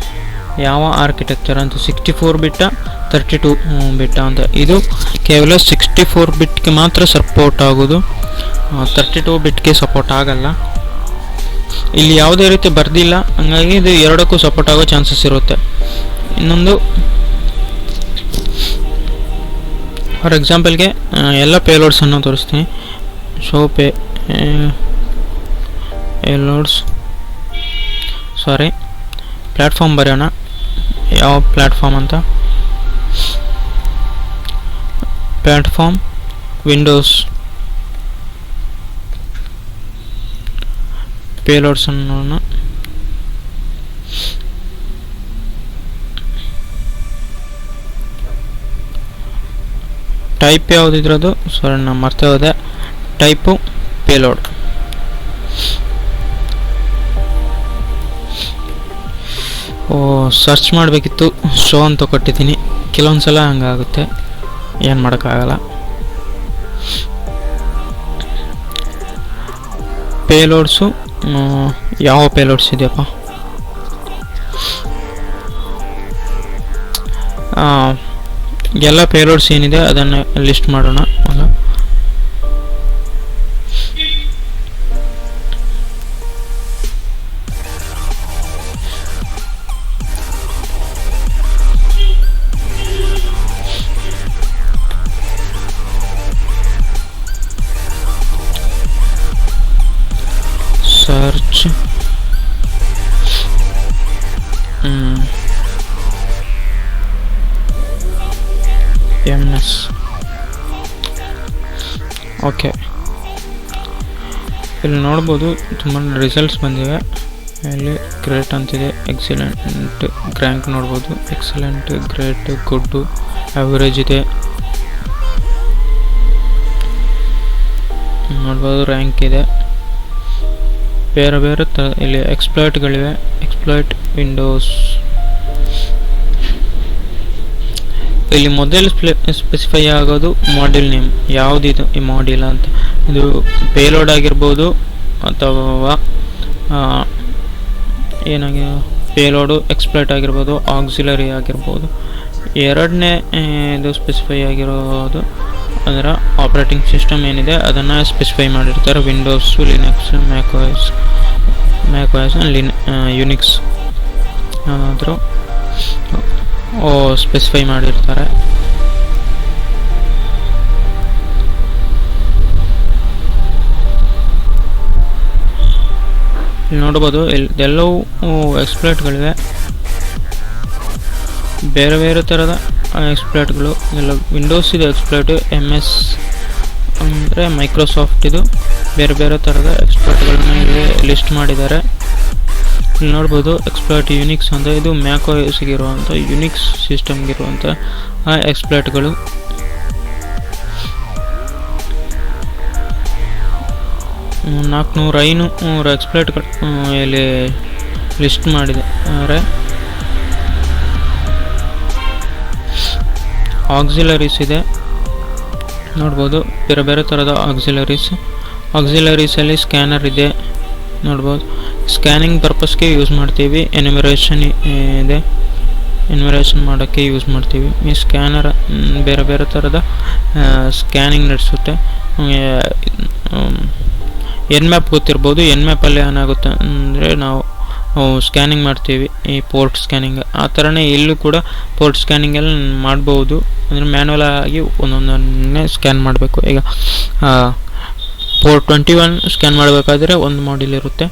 ಯಾವ ಆರ್ಕಿಟೆಕ್ಚರ್ ಅಂತ 64 ಬಿಟ್ಟ 32 ಬಿಟ್ಟ ಅಂತ. ಇದು ಕೇವಲ 64 ಬಿಟ್ಗೆ ಮಾತ್ರ ಸಪೋರ್ಟ್ ಆಗೋದು, 32 ಬಿಟ್ಗೆ ಸಪೋರ್ಟ್ ಆಗಲ್ಲ. ಇಲ್ಲಿ ಯಾವುದೇ ರೀತಿ ಬರ್ದಿಲ್ಲ, ಹಂಗಾಗಿ ಇದು ಎರಡಕ್ಕೂ ಸಪೋರ್ಟ್ ಆಗೋ ಚಾನ್ಸಸ್ ಇರುತ್ತೆ. ಇನ್ನೊಂದು, ಫಾರ್ ಎಕ್ಸಾಂಪಲ್ಗೆ ಎಲ್ಲ ಪೇಲೋಡ್ಸನ್ನು ತೋರಿಸ್ತೀನಿ. ಪೇಲೋಡ್ಸ್ ಪ್ಲ್ಯಾಟ್ಫಾರ್ಮ್ ಬರೆಯೋಣ. ಯಾವ ಪ್ಲ್ಯಾಟ್ಫಾರ್ಮ್ ಅಂತ, ಪ್ಲ್ಯಾಟ್ಫಾರ್ಮ್ ವಿಂಡೋಸ್ ಪೇಲೋಡ್ಸನ್ನು ನೋಡೋಣ. ಟೈಪ್ ಯಾವುದಿದ್ರದು, ನಾನು ಮರ್ತೇ ಹೋದೆ. Type payload. ಸರ್ಚ್ ಮಾಡಬೇಕಿತ್ತು, ಶೋ ಅಂತ ಕೊಟ್ಟಿದ್ದೀನಿ. ಕೆಲವೊಂದು ಸಲ ಹಂಗಾಗುತ್ತೆ, ಏನು ಮಾಡೋಕ್ಕಾಗಲ್ಲ. ಪೇಲೋಡ್ಸು ಯಾವ ಪೇಲೋಡ್ಸ್ ಇದೆಯಪ್ಪ, ಎಲ್ಲ ಪೇಲೋಡ್ಸ್ ಏನಿದೆ ಅದನ್ನು ಲಿಸ್ಟ್ ಮಾಡೋಣ. Search MS. ಓಕೆ, ಇಲ್ಲಿ ನೋಡ್ಬೋದು ತುಂಬ ರಿಸಲ್ಟ್ಸ್ ಬಂದಿವೆ. ಇಲ್ಲಿ ಗ್ರೇಟ್ ಅಂತಿದೆ, ಎಕ್ಸಲೆಂಟ್, ಗ್ರ್ಯಾಂಕ್ ನೋಡ್ಬೋದು. ಎಕ್ಸಲೆಂಟ್, ಗ್ರೇಟ್, ಗುಡ್ಡು, ಆವ್ರೇಜ್ ಇದೆ ನೋಡ್ಬೋದು. ರ್ಯಾಂಕ್ ಇದೆ. ಬೇರೆ ಬೇರೆ ಥರ ಇಲ್ಲಿ ಎಕ್ಸ್ಪ್ಲಾಯ್ಟ್ಗಳಿವೆ. Exploit Windows. ಇಲ್ಲಿ ಮೊದಲು ಸ್ಪೆಸಿಫೈ ಆಗೋದು ಮಾಡ್ಯೂಲ್ ನೇಮ್, ಯಾವುದಿದು ಈ ಮಾಡ್ಯೂಲ್ ಅಂತ. ಇದು ಪೇಲೋಡ್ ಆಗಿರ್ಬೋದು ಅಥವಾ ಏನಾಗಿ ಪೇಲೋಡು ಎಕ್ಸ್ಪ್ಲಾಯ್ಟ್ ಆಗಿರ್ಬೋದು, ಆಕ್ಸಿಲರಿ ಆಗಿರ್ಬೋದು. ಎರಡನೇ ಇದು ಸ್ಪೆಸಿಫೈ ಆಗಿರೋದು ಅಂದರೆ ಆಪ್ರೇಟಿಂಗ್ ಸಿಸ್ಟಮ್ ಏನಿದೆ ಅದನ್ನು ಸ್ಪೆಸಿಫೈ ಮಾಡಿರ್ತಾರೆ. ವಿಂಡೋಸು, ಲಿನಕ್ಸ್, ಮ್ಯಾಕ್ OS ಯುನಿಕ್ಸ್ ಏನಾದರೂ ಸ್ಪೆಸಿಫೈ ಮಾಡಿರ್ತಾರೆ. ಇಲ್ಲಿ ನೋಡ್ಬೋದು, ಎಲ್ಲವೂ ಎಕ್ಸ್ಪ್ಲಾಯ್ಟ್ಗಳಿವೆ. ಬೇರೆ ಬೇರೆ ಥರದ ಎಕ್ಸ್ಪ್ಲಾಯ್ಟ್ಗಳು ಎಲ್ಲ. ವಿಂಡೋಸ್ ಇದು ಎಕ್ಸ್ಪ್ಲಾಯ್ಟು, MS ಅಂದರೆ ಮೈಕ್ರೋಸಾಫ್ಟ್. ಇದು ಬೇರೆ ಬೇರೆ ಥರದ ಎಕ್ಸ್ಪ್ಲಾಯ್ಟ್ಗಳನ್ನ ಇಲ್ಲಿ ಲಿಸ್ಟ್ ಮಾಡಿದ್ದಾರೆ. ಇಲ್ಲಿ ನೋಡ್ಬೋದು ಎಕ್ಸ್ಪ್ಲಾಯ್ಟ್ ಯುನಿಕ್ಸ್ ಅಂತ. ಇದು ಮ್ಯಾಕ್ OSಗೆ ಇರುವಂಥ ಯುನಿಕ್ಸ್ ಸಿಸ್ಟಮ್ಗೆ ಇರುವಂಥ ಎಕ್ಸ್ಪ್ಲಾಯ್ಟ್ಗಳು. $400 ಎಕ್ಸ್ಪ್ಲಾಯ್ಟ್ಗಳು ಇಲ್ಲಿ ಲಿಸ್ಟ್ ಮಾಡಿದ್ದಾರೆ. ಆಕ್ಸಿಲರೀಸ್ ಇದೆ ನೋಡ್ಬೋದು, ಬೇರೆ ಬೇರೆ ಥರದ ಆಕ್ಸಿಲರೀಸಲ್ಲಿ ಸ್ಕ್ಯಾನರ್ ಇದೆ, ನೋಡ್ಬೋದು. ಸ್ಕ್ಯಾನಿಂಗ್ ಪರ್ಪಸ್ಗೆ ಯೂಸ್ ಮಾಡ್ತೀವಿ. ಎನ್ಯುಮರೇಷನ್ ಇದೆ, ಎನ್ಯುಮರೇಷನ್ ಮಾಡೋಕ್ಕೆ ಯೂಸ್ ಮಾಡ್ತೀವಿ. ಈ ಸ್ಕ್ಯಾನರ್ ಬೇರೆ ಬೇರೆ ಥರದ ಸ್ಕ್ಯಾನಿಂಗ್ ನಡೆಸುತ್ತೆ. ಎನ್ ಮ್ಯಾಪ್ ಗೊತ್ತಿರ್ಬೋದು. ಎನ್ ಮ್ಯಾಪಲ್ಲಿ ಏನಾಗುತ್ತೆ ಅಂದರೆ ನಾವು ಸ್ಕ್ಯಾನಿಂಗ್ ಮಾಡ್ತೀವಿ, ಈ ಪೋರ್ಟ್ ಸ್ಕ್ಯಾನಿಂಗ್. ಆ ಥರನೇ ಇಲ್ಲೂ ಕೂಡ ಪೋರ್ಟ್ ಸ್ಕ್ಯಾನಿಂಗಲ್ಲಿ ಮಾಡ್ಬೋದು. ಅಂದರೆ ಮ್ಯಾನ್ಯಲ್ ಆಗಿ ಒಂದೊಂದನ್ನೇ ಸ್ಕ್ಯಾನ್ ಮಾಡಬೇಕು. ಈಗ ಪೋರ್ಟ್ 21 ಸ್ಕ್ಯಾನ್ ಮಾಡಬೇಕಾದ್ರೆ ಒಂದು ಮಾಡ್ಯೂಲ್ ಇರುತ್ತೆ,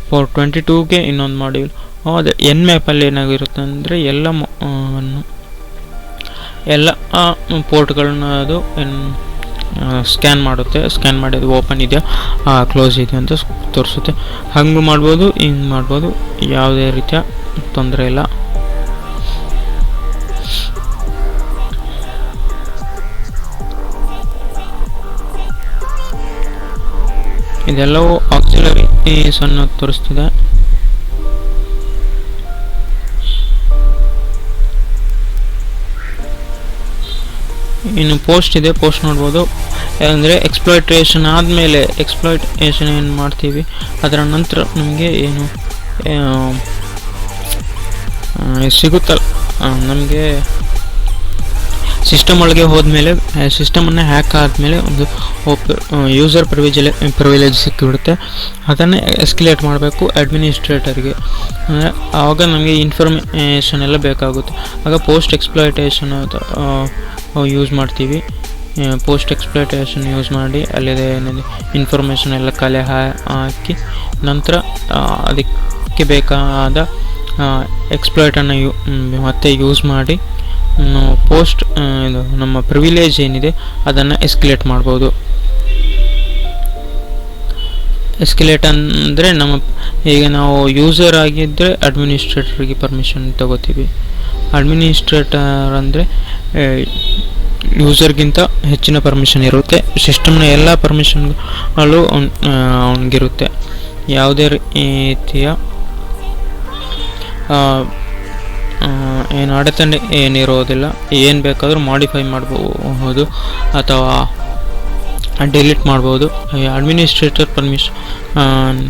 ಪೋರ್ಟ್ 22ಗೆ ಇನ್ನೊಂದು ಮಾಡ್ಯೂಲ್. ಅದೇ ಎನ್ ಮ್ಯಾಪಲ್ಲಿ ಏನಾಗಿರುತ್ತೆ ಅಂದರೆ ಎಲ್ಲ ಪೋರ್ಟ್ಗಳನ್ನ ಅದು ಸ್ಕ್ಯಾನ್ ಮಾಡುತ್ತೆ. ಸ್ಕ್ಯಾನ್ ಮಾಡಿ ಅದು ಓಪನ್ ಇದೆಯಾ ಕ್ಲೋಸ್ ಇದೆಯಾ ಅಂತ ತೋರಿಸುತ್ತೆ. ಹಂಗೆ ಮಾಡ್ಬೋದು, ಹಿಂಗೆ ಮಾಡ್ಬೋದು, ಯಾವುದೇ ರೀತಿಯ ತೊಂದರೆ ಇಲ್ಲ. ಇದೆಲ್ಲವೂ ಆಕ್ಸಿಲರಿ ಸಣ್ಣ ತೋರಿಸ್ತಿದೆ. ಇನ್ನು ಪೋಸ್ಟ್ ಇದೆ, ಪೋಸ್ಟ್ ನೋಡ್ಬೋದು. ಅಂದರೆ ಎಕ್ಸ್ಪ್ಲಾಯ್ಟೇಷನ್ ಆದಮೇಲೆ ಎಕ್ಸ್ಪ್ಲಾಯ್ಟೇಷನ್ ಏನು ಮಾಡ್ತೀವಿ ಅದರ ನಂತರ ನಮಗೆ ಏನು ಸಿಗುತ್ತಲ್ಲ, ನಮಗೆ ಸಿಸ್ಟಮ್ ಒಳಗೆ ಹೋದ್ಮೇಲೆ, ಸಿಸ್ಟಮನ್ನು ಹ್ಯಾಕ್ ಆದಮೇಲೆ ಒಂದು ಯೂಸರ್ ಪ್ರಿವಿಲೇಜ್ ಸಿಕ್ಕಿಬಿಡುತ್ತೆ. ಅದನ್ನು ಎಸ್ಕಲೇಟ್ ಮಾಡಬೇಕು ಅಡ್ಮಿನಿಸ್ಟ್ರೇಟರ್ಗೆ. ಆವಾಗ ನಮಗೆ ಇನ್ಫಾರ್ಮೇಷನ್ ಎಲ್ಲ ಬೇಕಾಗುತ್ತೆ. ಆಗ ಪೋಸ್ಟ್ ಎಕ್ಸ್ಪ್ಲಾಯ್ಟೇಷನ್ ಯೂಸ್ ಮಾಡ್ತೀವಿ. ಪೋಸ್ಟ್ ಎಕ್ಸ್ಪ್ಲಾಯ್ಟೇಷನ್ ಯೂಸ್ ಮಾಡಿ ಅಲ್ಲಿದೆ ಏನಿದೆ ಇನ್ಫಾರ್ಮೇಷನ್ ಎಲ್ಲ ಕಲೆ ಹಾಕಿ ನಂತರ ಅದಕ್ಕೆ ಬೇಕಾದ ಎಕ್ಸ್ಪ್ಲಾಯ್ಟನ್ನು ಮತ್ತೆ ಯೂಸ್ ಮಾಡಿ ಪೋಸ್ಟ್ ಇದು ನಮ್ಮ ಪ್ರಿವಿಲೇಜ್ ಏನಿದೆ ಅದನ್ನು ಎಸ್ಕಲೇಟ್ ಮಾಡ್ಬೋದು. ಎಸ್ಕಲೇಟ್ ಅಂದರೆ ಈಗ ನಾವು ಯೂಸರ್ ಆಗಿದ್ದರೆ ಅಡ್ಮಿನಿಸ್ಟ್ರೇಟರ್ಗೆ ಪರ್ಮಿಷನ್ ತಗೋತೀವಿ. ಅಡ್ಮಿನಿಸ್ಟ್ರೇಟರ್ ಅಂದರೆ ಯೂಸರ್ಗಿಂತ ಹೆಚ್ಚಿನ ಪರ್ಮಿಷನ್ ಇರುತ್ತೆ. ಸಿಸ್ಟಮ್ನ ಎಲ್ಲ ಪರ್ಮಿಷನ್ಗಳು ಅವನಿಗಿರುತ್ತೆ. ಯಾವುದೇ ರೀತಿಯ ಏನು ಅಡೆತಡೆ ಏನಿರೋದಿಲ್ಲ. ಏನು ಬೇಕಾದರೂ ಮಾಡಿಫೈ ಮಾಡಬಹುದು ಅಥವಾ ಡಿಲೀಟ್ ಮಾಡ್ಬೋದು. ಅಡ್ಮಿನಿಸ್ಟ್ರೇಟರ್ ಪರ್ಮಿಷನ್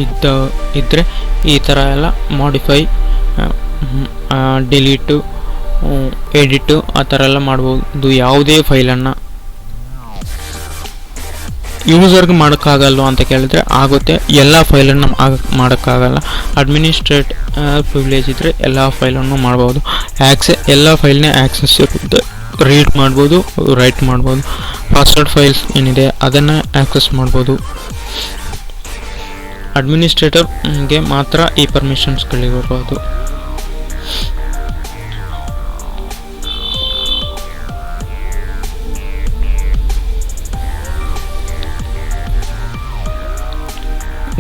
ಇದ್ದರೆ ಈ ಥರ ಎಲ್ಲ ಮಾಡಿಫೈ, ಡಿಲೀಟು, ಎಡಿಟು ಆ ಥರ ಎಲ್ಲ ಮಾಡ್ಬೋದು. ಯಾವುದೇ ಫೈಲನ್ನು ಯೂಸರ್ಗೆ ಮಾಡೋಕ್ಕಾಗಲ್ಲ ಅಂತ ಕೇಳಿದ್ರೆ ಆಗುತ್ತೆ. ಎಲ್ಲ ಫೈಲನ್ನು ಮಾಡೋಕ್ಕಾಗಲ್ಲ. ಅಡ್ಮಿನಿಸ್ಟ್ರೇಟ್ ಪ್ರಿವಿಲೇಜ್ ಇದ್ದರೆ ಎಲ್ಲ ಫೈಲನ್ನು ಮಾಡ್ಬೋದು. ಎಲ್ಲ ಫೈಲ್ನೇ ಆ್ಯಕ್ಸೆಸ್ ಇರುತ್ತೆ. ರೀಡ್ ಮಾಡ್ಬೋದು, ರೈಟ್ ಮಾಡ್ಬೋದು. ಪಾಸ್ವರ್ಡ್ ಫೈಲ್ಸ್ ಏನಿದೆ ಅದನ್ನು ಆ್ಯಕ್ಸೆಸ್ ಮಾಡ್ಬೋದು. ಅಡ್ಮಿನಿಸ್ಟ್ರೇಟರ್ಗೆ ಮಾತ್ರ ಈ ಪರ್ಮಿಷನ್ಸ್ಗಳಿರ್ಬೋದು.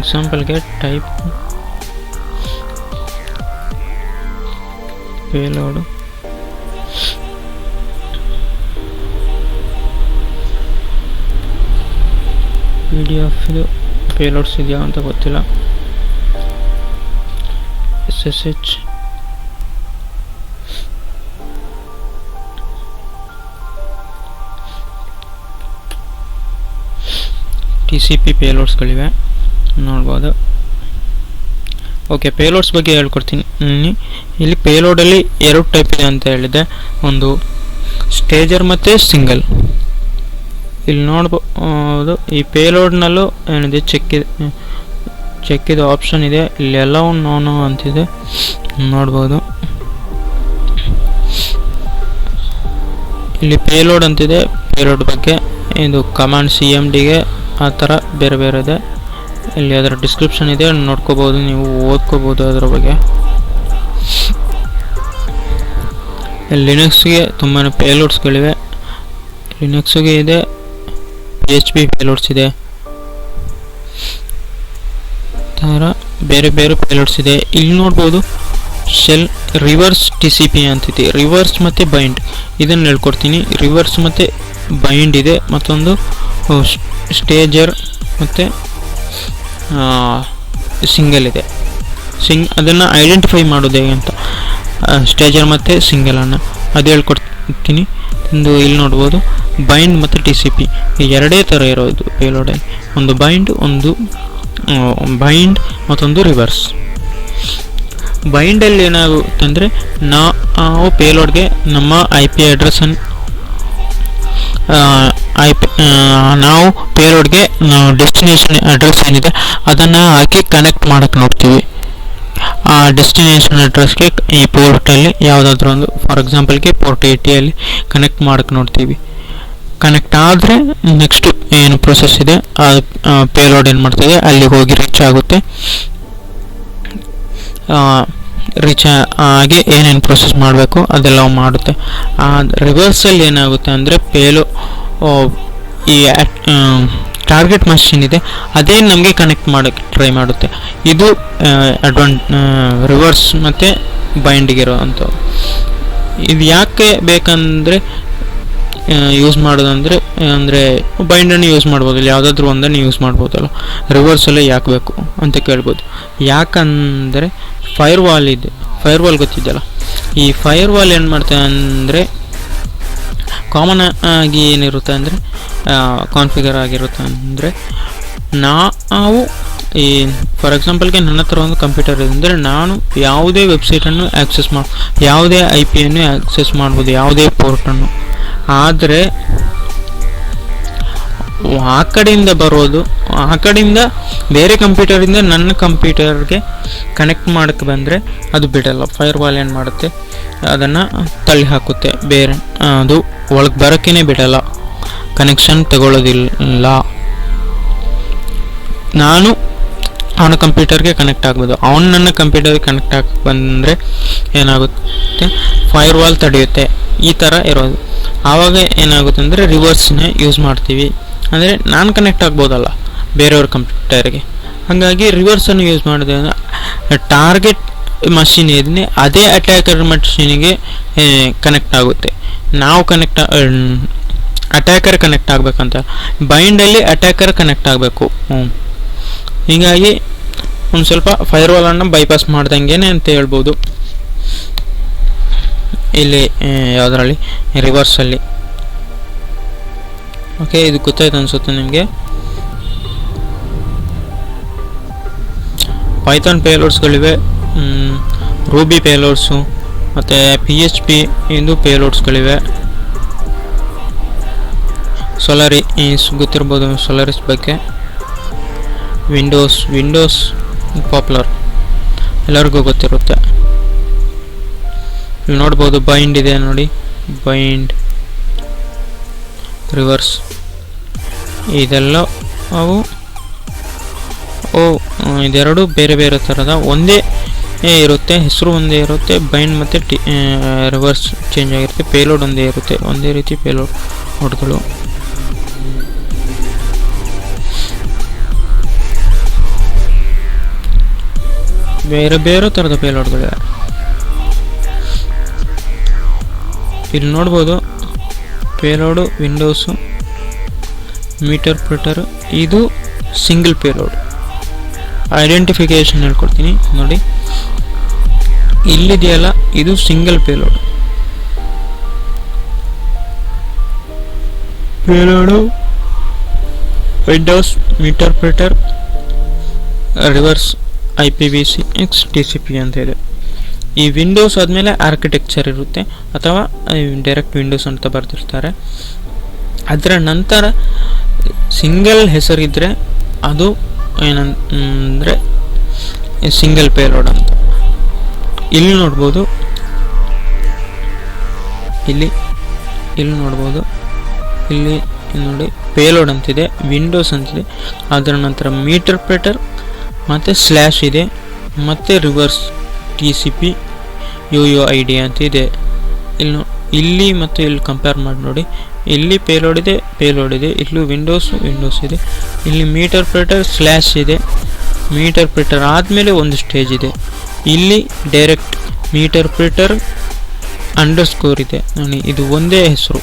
ಎಕ್ಸಾಂಪಲ್ಗೆ ಟೈಪ್ ಪೇಲೋಡ್, PDF ಇದು ಪೇಲೋಡ್ಸ್ ಇದೆಯಾ ಅಂತ ಗೊತ್ತಿಲ್ಲ. SSH TCP ಪೇಲೋಡ್ಸ್ಗಳಿವೆ ನೋಡ್ಬೋದು. ಓಕೆ, ಪೇಲೋಡ್ಸ್ ಬಗ್ಗೆ ಹೇಳ್ಕೊಡ್ತೀನಿ. ಇಲ್ಲಿ ಪೇಲೋಡಲ್ಲಿ 2 ಟೈಪ್ ಇದೆ ಅಂತ ಹೇಳಿದೆ, ಒಂದು ಸ್ಟೇಜರ್ ಮತ್ತು ಸಿಂಗಲ್. ಇಲ್ಲಿ ನೋಡ್ಬೋದು ಈ ಪೇಲೋಡ್ನಲ್ಲೂ ಏನಿದೆ ಚೆಕ್ಕಿದ ಆಪ್ಷನ್ ಇದೆ. ಇಲ್ಲಿ ಎಲ್ಲವೂ ನೋನು ಅಂತಿದೆ ನೋಡ್ಬೋದು. ಇಲ್ಲಿ ಪೇಲೋಡ್ ಅಂತಿದೆ. ಪೇಲೋಡ್ ಬಗ್ಗೆ ಇದು ಕಮಾಂಡ್ CMDಗೆ ಆ ಥರ ಬೇರೆ ಬೇರೆ ಇದೆ. ಇಲ್ಲಿ ಅದರ ಡಿಸ್ಕ್ರಿಪ್ಷನ್ ಇದೆ, ನೋಡ್ಕೋಬೋದು, ನೀವು ಓದ್ಕೋಬೋದು ಅದರ ಬಗ್ಗೆ. ಲಿನಕ್ಸ್ಗೆ ತುಂಬಾ ಪೇಲೋಡ್ಸ್ಗಳಿವೆ. ಲಿನಕ್ಸ್ಗೆ ಇದೆ, PHP ಪೇಲೋಡ್ಸ್ ಇದೆ, ಥರ ಬೇರೆ ಬೇರೆ ಪೇಲೋಡ್ಸ್ ಇದೆ. ಇಲ್ಲಿ ನೋಡ್ಬೋದು ಶೆಲ್ ರಿವರ್ಸ್ TCP ಅಂತಿದೆ. ರಿವರ್ಸ್ ಮತ್ತು ಬೈಂಡ್ ಇದನ್ನು ಹೇಳ್ಕೊಡ್ತೀನಿ. ರಿವರ್ಸ್ ಮತ್ತು ಬೈಂಡ್ ಇದೆ. ಮತ್ತೊಂದು ಸ್ಟೇಜರ್ ಮತ್ತು ಸಿಂಗಲ್ ಇದೆ. ಅದನ್ನು ಐಡೆಂಟಿಫೈ ಮಾಡೋದು ಹೇಗೆ ಅಂತ ಸ್ಟೇಜರ್ ಮತ್ತು ಸಿಂಗಲನ್ನು ಅದು ಹೇಳ್ಕೊಡ್ತೀನಿ. ಇಲ್ಲಿ ನೋಡ್ಬೋದು ಬೈಂಡ್ ಮತ್ತು TCP ಈ ಎರಡೇ ಥರ ಇರೋದು ಪೇಲೋಡಲ್ಲಿ. ಒಂದು ಬೈಂಡ್, ಒಂದು ಬೈಂಡ್, ಮತ್ತೊಂದು ರಿವರ್ಸ್. ಬೈಂಡಲ್ಲಿ ಏನಾಗುತ್ತೆ ಅಂದರೆ ನಾವು ಪೇಲೋಡ್ಗೆ ನಮ್ಮ ಐ ಪಿ ಅಡ್ರೆಸ್ಸನ್ನು ನಾವು ಪೇಲೋಡ್ಗೆ ಡೆಸ್ಟಿನೇಷನ್ ಅಡ್ರೆಸ್ ಏನಿದೆ ಅದನ್ನು ಹಾಕಿ ಕನೆಕ್ಟ್ ಮಾಡೋಕ್ಕೆ ನೋಡ್ತೀವಿ. ಆ ಡೆಸ್ಟಿನೇಷನ್ ಅಡ್ರೆಸ್ಗೆ ಈ ಪೋರ್ಟಲ್ಲಿ ಯಾವುದಾದ್ರೂ ಒಂದು, ಫಾರ್ ಎಕ್ಸಾಂಪಲ್ಗೆ ಪೋರ್ಟ್ 80ಯಲ್ಲಿ ಕನೆಕ್ಟ್ ಮಾಡೋಕ್ಕೆ ನೋಡ್ತೀವಿ. ಕನೆಕ್ಟ್ ಆದರೆ ನೆಕ್ಸ್ಟ್ ಏನು ಪ್ರೊಸೆಸ್ ಇದೆ ಅದು ಪೇಲೋಡ್ ಏನು ಮಾಡ್ತದೆ ಅಲ್ಲಿಗೆ ಹೋಗಿ ರೀಚ್ ಆಗುತ್ತೆ. ರೀಚ್ ಆಗಿ ಏನೇನು ಪ್ರೊಸೆಸ್ ಮಾಡಬೇಕು ಅದೆಲ್ಲ ಮಾಡುತ್ತೆ. ಆ ರಿವರ್ಸಲ್ಲಿ ಏನಾಗುತ್ತೆ ಅಂದರೆ ಈ ಟಾರ್ಗೆಟ್ ಮಷಿನ್ ಇದೆ ಅದೇ ನಮಗೆ ಕನೆಕ್ಟ್ ಮಾಡೋಕ್ಕೆ ಟ್ರೈ ಮಾಡುತ್ತೆ. ಇದು ರಿವರ್ಸ್ ಮತ್ತು ಬೈಂಡಿಗಿರೋ ಅಂಥವು. ಇದು ಯಾಕೆ ಬೇಕಂದರೆ ಯೂಸ್ ಮಾಡೋದಂದರೆ ಬೈಂಡನ್ನು ಯೂಸ್ ಮಾಡ್ಬೋದಲ್ಲ, ಯಾವುದಾದ್ರೂ ಒಂದನ್ನು ಯೂಸ್ ಮಾಡ್ಬೋದಲ್ಲ, ರಿವರ್ಸಲ್ಲೇ ಯಾಕೆ ಬೇಕು ಅಂತ ಕೇಳ್ಬೋದು. ಯಾಕಂದರೆ ಫೈರ್ವಾಲ್ ಇದೆ, ಫೈರ್ವಾಲ್ ಗೊತ್ತಿದ್ದಲ್ಲ. ಈ ಫೈರ್ವಾಲ್ ಏನು ಮಾಡ್ತದೆ ಅಂದರೆ ಕಾಮನ್ ಆಗಿ ಏನಿರುತ್ತೆ ಅಂದರೆ ಕಾನ್ಫಿಗರ್ ಆಗಿರುತ್ತೆ ಅಂದರೆ ನಾವು ಈ ಫಾರ್ ಎಕ್ಸಾಂಪಲ್ಗೆ ನನ್ನ ಹತ್ರ ಒಂದು ಕಂಪ್ಯೂಟರ್ ಇದೆ ಅಂದರೆ ನಾನು ಯಾವುದೇ ವೆಬ್ಸೈಟನ್ನು ಆ್ಯಕ್ಸೆಸ್ ಯಾವುದೇ ಐ ಪಿಯನ್ನು ಆ್ಯಕ್ಸೆಸ್ ಮಾಡ್ಬೋದು, ಯಾವುದೇ ಪೋರ್ಟನ್ನು. ಆದರೆ ಆ ಕಡೆಯಿಂದ ಬರೋದು, ಆ ಕಡೆಯಿಂದ ಬೇರೆ ಕಂಪ್ಯೂಟರಿಂದ ನನ್ನ ಕಂಪ್ಯೂಟರ್ಗೆ ಕನೆಕ್ಟ್ ಮಾಡೋಕ್ಕೆ ಬಂದರೆ ಅದು ಬಿಡಲ್ಲ. ಫೈರ್ವಾಲ್ ಏನು ಮಾಡುತ್ತೆ ಅದನ್ನು ತಳ್ಳಿ ಹಾಕುತ್ತೆ, ಬೇರೆ ಅದು ಒಳಗೆ ಬರೋಕ್ಕೇ ಬಿಡಲ್ಲ, ಕನೆಕ್ಷನ್ ತಗೊಳ್ಳೋದಿಲ್ಲ. ನಾನು ಅವನ ಕಂಪ್ಯೂಟರ್ಗೆ ಕನೆಕ್ಟ್ ಆಗ್ಬೋದು, ಅವನು ನನ್ನ ಕಂಪ್ಯೂಟರ್ಗೆ ಕನೆಕ್ಟ್ ಆಗಿ ಬಂದರೆ ಏನಾಗುತ್ತೆ, ಫೈರ್ವಾಲ್ ತಡೆಯುತ್ತೆ. ಈ ಥರ ಇರೋದು. ಆವಾಗ ಏನಾಗುತ್ತೆ ಅಂದರೆ ರಿವರ್ಸ್ನೇ ಯೂಸ್ ಮಾಡ್ತೀವಿ. ಅಂದರೆ ನಾನು ಕನೆಕ್ಟ್ ಆಗ್ಬೋದಲ್ಲ ಬೇರೆಯವ್ರ ಕಂಪ್ಯೂಟರ್ಗೆ, ಹಾಗಾಗಿ ರಿವರ್ಸನ್ನು ಯೂಸ್ ಮಾಡಿದೆ ಅಂದರೆ ಟಾರ್ಗೆಟ್ ಮಷಿನ್ ಏನಿದೆ ಅದೇ ಅಟ್ಯಾಕರ್ ಮಷಿನಿಗೆ ಕನೆಕ್ಟ್ ಆಗುತ್ತೆ. ನಾವು ಅಟ್ಯಾಕರ್ ಕನೆಕ್ಟ್ ಆಗಬೇಕಂತ, ಬೈಂಡಲ್ಲಿ ಅಟ್ಯಾಕರ್ ಕನೆಕ್ಟ್ ಆಗಬೇಕು. ಹೀಗಾಗಿ ಒಂದು ಸ್ವಲ್ಪ ಫೈರ್ವಾಲನ್ನು ಬೈಪಾಸ್ ಮಾಡ್ದಂಗೆ ಅಂತ ಹೇಳ್ಬೋದು ಇಲ್ಲಿ ಯಾವುದರಲ್ಲಿ, ರಿವರ್ಸಲ್ಲಿ. ಓಕೆ, ಇದು ಗೊತ್ತಾಯ್ತು ಅನಿಸುತ್ತೆ ನಿಮಗೆ. ಪೈಥಾನ್ ಪೇಲೋಡ್ಸ್ಗಳಿವೆ, ರೂಬಿ ಪೇಲೋಡ್ಸು ಮತ್ತು PHP ಇಂದು ಪೇಲೋಡ್ಸ್ಗಳಿವೆ. ಸೋಲಾರಿಸ್ ಗೊತ್ತಿರ್ಬೋದು, ಸೋಲಾರಿಸ್ ಬಗ್ಗೆ. ವಿಂಡೋಸ್ ಪಾಪ್ಯುಲರ್, ಎಲ್ಲರಿಗೂ ಗೊತ್ತಿರುತ್ತೆ. ಇಲ್ಲಿ ನೋಡ್ಬೋದು ಬೈಂಡ್ ಇದೆ ನೋಡಿ, ಬೈಂಡ್, ರಿವರ್ಸ್, ಇದೆಲ್ಲ ಅವು ಇದೆರಡು ಬೇರೆ ಬೇರೆ ಥರದ, ಒಂದೇ ಇರುತ್ತೆ, ಹೆಸರು ಒಂದೇ ಇರುತ್ತೆ. ಬೈಂಡ್ ಮತ್ತು ರಿವರ್ಸ್ ಚೇಂಜ್ ಆಗಿರುತ್ತೆ. ಪೇಲೋಡ್ ಒಂದೇ ಇರುತ್ತೆ, ಒಂದೇ ರೀತಿ ಪೇಲೋಡ್ಗಳು. ಬೇರೆ ಬೇರೆ ಥರದ ಪೇಲೋಡ್ಗಳಿವೆ. ಇಲ್ಲಿ ನೋಡ್ಬೋದು ಪೇಲೋಡು, ವಿಂಡೋಸು, ಮೀಟರ್ ಪ್ರಿಟರ್, ಇದು ಸಿಂಗಲ್ ಪೇಲೋಡ್. ಐಡೆಂಟಿಫಿಕೇಶನ್ ಹೇಳ್ಕೊಡ್ತೀನಿ ನೋಡಿ, ಇಲ್ಲಿದೆಯಲ್ಲ ಇದು single payload. Payload, windows, meterpreter, reverse IPv6 TCP ಅಂತ ಇದೆ. ಈ ವಿಂಡೋಸ್ ಆದಮೇಲೆ ಆರ್ಕಿಟೆಕ್ಚರ್ ಇರುತ್ತೆ, ಅಥವಾ ಡೈರೆಕ್ಟ್ ವಿಂಡೋಸ್ ಅಂತ ಬರ್ತಿರ್ತಾರೆ. ಅದರ ನಂತರ ಸಿಂಗಲ್ ಹೆಸರಿದ್ದರೆ ಅದು ಏನಂದರೆ ಸಿಂಗಲ್ ಪೇಲೋಡ್ ಅಂತ. ಇಲ್ಲಿ ನೋಡ್ಬೋದು, ಇಲ್ಲಿ ನೋಡ್ಬೋದು, ಇಲ್ಲಿ ನೋಡಿ ಪೇಲೋಡ್ ಅಂತಿದೆ, ವಿಂಡೋಸ್ ಅಂತಿದೆ, ಅದರ ನಂತರ ಮೀಟರ್ ಪ್ರಿಟರ್ ಮತ್ತು ಸ್ಲ್ಯಾಶ್ ಇದೆ, ಮತ್ತು ರಿವರ್ಸ್ TCP UUID ಅಂತ ಇದೆ. ಇಲ್ಲಿ ಮತ್ತು ಇಲ್ಲಿ ಕಂಪೇರ್ ಮಾಡಿ ನೋಡಿ, ಇಲ್ಲಿ ಪೇಲೋಡ್ ಇದೆ, ಇಲ್ಲಿ ವಿಂಡೋಸ್ ಇದೆ, ಇಲ್ಲಿ ಮೀಟರ್ ಪ್ರಿಟರ್ ಸ್ಲ್ಯಾಶ್ ಇದೆ. ಮೀಟರ್ ಪ್ರಿಟರ್ ಆದಮೇಲೆ ಒಂದು ಸ್ಟೇಜ್ ಇದೆ, ಇಲ್ಲಿ ಡೈರೆಕ್ಟ್ ಮೀಟರ್ ಪ್ರಿಟರ್ ಅಂಡರ್ಸ್ಕೋರ್ ಇದೆ ನೋಡಿ, ಇದು ಒಂದೇ ಹೆಸರು,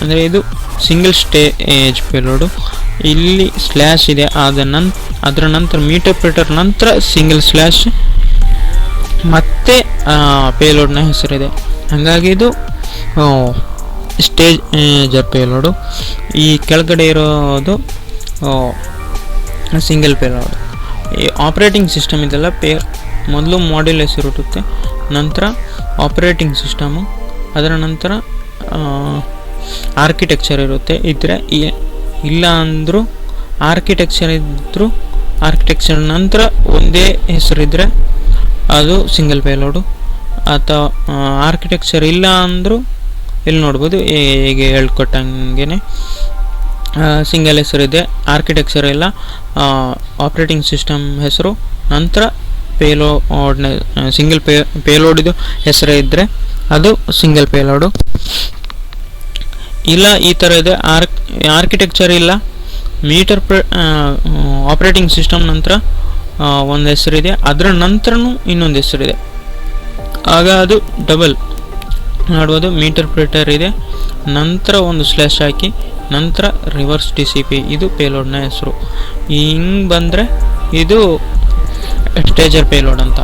ಅಂದರೆ ಇದು ಸಿಂಗಲ್ ಸ್ಟೇಜ್ ಪೇಲೋಡು. ಇಲ್ಲಿ ಸ್ಲ್ಯಾಶ್ ಇದೆ, ಅದರ ನಂತರ ಮೀಟರ್ ಪ್ರಿಟರ್ ನಂತರ ಸಿಂಗಲ್ ಸ್ಲ್ಯಾಶ್ ಮತ್ತೆ ಪೇಲೋಡ್ನ ಹೆಸರಿದೆ. ಹಾಗಾಗಿ ಇದು ಸ್ಟೇಜರ್ ಪೇಲೋಡು. ಈ ಕೆಳಗಡೆ ಇರೋದು ಸಿಂಗಲ್ ಪೇಲೋಡ್. ಈ ಆಪ್ರೇಟಿಂಗ್ ಸಿಸ್ಟಮ್ ಇದೆಲ್ಲ ಮೊದಲು ಮಾಡ್ಯೂಲ್ ಹೆಸರಿರುತ್ತೆ, ನಂತರ ಆಪ್ರೇಟಿಂಗ್ ಸಿಸ್ಟಮು, ಅದರ ನಂತರ ಆರ್ಕಿಟೆಕ್ಚರ್ ಇರುತ್ತೆ. ಇದ್ದರೆ ಇಲ್ಲ ಅಂದರೂ ಆರ್ಕಿಟೆಕ್ಚರ್ ಇದ್ದರೂ ಆರ್ಕಿಟೆಕ್ಚರ್ ನಂತರ ಒಂದೇ ಹೆಸರಿದ್ದರೆ ಅದು ಸಿಂಗಲ್ ಪೇಲೋಡು, ಅಥವಾ ಆರ್ಕಿಟೆಕ್ಚರ್ ಇಲ್ಲ ಅಂದರೂ ಇಲ್ಲಿ ನೋಡ್ಬೋದು ಹೇಗೆ ಹೇಳ್ಕೊಟ್ಟಂಗೆ ಸಿಂಗಲ್ ಹೆಸರಿದೆ, ಆರ್ಕಿಟೆಕ್ಚರ್ ಇಲ್ಲ, ಆಪ್ರೇಟಿಂಗ್ ಸಿಸ್ಟಮ್ ಹೆಸರು, ನಂತರ ಪೇಲೋಡ್ನ ಸಿಂಗಲ್ ಪೇಲೋಡಿದು ಹೆಸರೇ ಇದ್ದರೆ ಅದು ಸಿಂಗಲ್ ಪೇಲೋಡು. ಇಲ್ಲ ಈ ಥರ ಇದೆ, ಆರ್ಕಿಟೆಕ್ಚರ್ ಇಲ್ಲ, ಮೀಟರ್ ಆಪ್ರೇಟಿಂಗ್ ಸಿಸ್ಟಮ್ ನಂತರ ಒಂದು ಹೆಸರಿದೆ, ಅದರ ನಂತರನೂ ಇನ್ನೊಂದು ಹೆಸರಿದೆ, ಆಗ ಅದು ಡಬಲ್ ಮಾಡ್ಬೋದು. ಮೀಟರ್ ಪ್ರಿಟರ್ ಇದೆ, ನಂತರ ಒಂದು ಸ್ಲ್ಯಾಶ್ ಹಾಕಿ ನಂತರ ರಿವರ್ಸ್ TCP, ಇದು ಪೇಲೋಡ್ನ ಹೆಸರು. ಹಿಂಗೆ ಬಂದರೆ ಇದು ಸ್ಟೇಜರ್ ಪೇಲೋಡ್ ಅಂತ.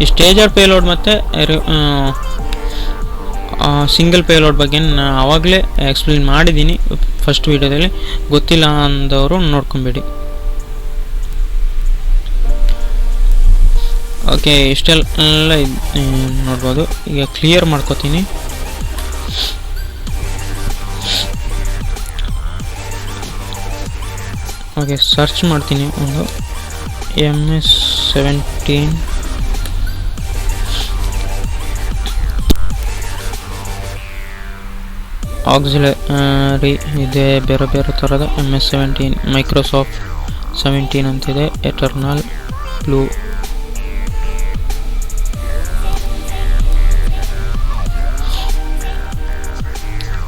ಈ ಸ್ಟೇಜರ್ ಪೇಲೋಡ್ ಮತ್ತು ಸಿಂಗಲ್ ಪೇಲೋಡ್ ಬಗ್ಗೆ ನಾನು ಆವಾಗಲೇ ಎಕ್ಸ್ಪ್ಲೇನ್ ಮಾಡಿದ್ದೀನಿ ಫಸ್ಟ್ ವೀಡಿಯೋದಲ್ಲಿ, ಗೊತ್ತಿಲ್ಲ ಅಂದವರು ನೋಡ್ಕೊಂಬೇಡಿ. ಓಕೆ, ಇಷ್ಟೆಲ್ಲ ನೋಡ್ಬೋದು. ಈಗ ಕ್ಲಿಯರ್ ಮಾಡ್ಕೋತೀನಿ. ಓಕೆ, ಸರ್ಚ್ ಮಾಡ್ತೀನಿ ಒಂದು MS-17 ಆಕ್ಸಿಲರಿ ಇದೆ, ಬೇರೆ ಬೇರೆ ಥರದ MS-17 ಮೈಕ್ರೋಸಾಫ್ಟ್ 17 ಅಂತಿದೆ, ಎಟರ್ನಲ್ ಬ್ಲೂ.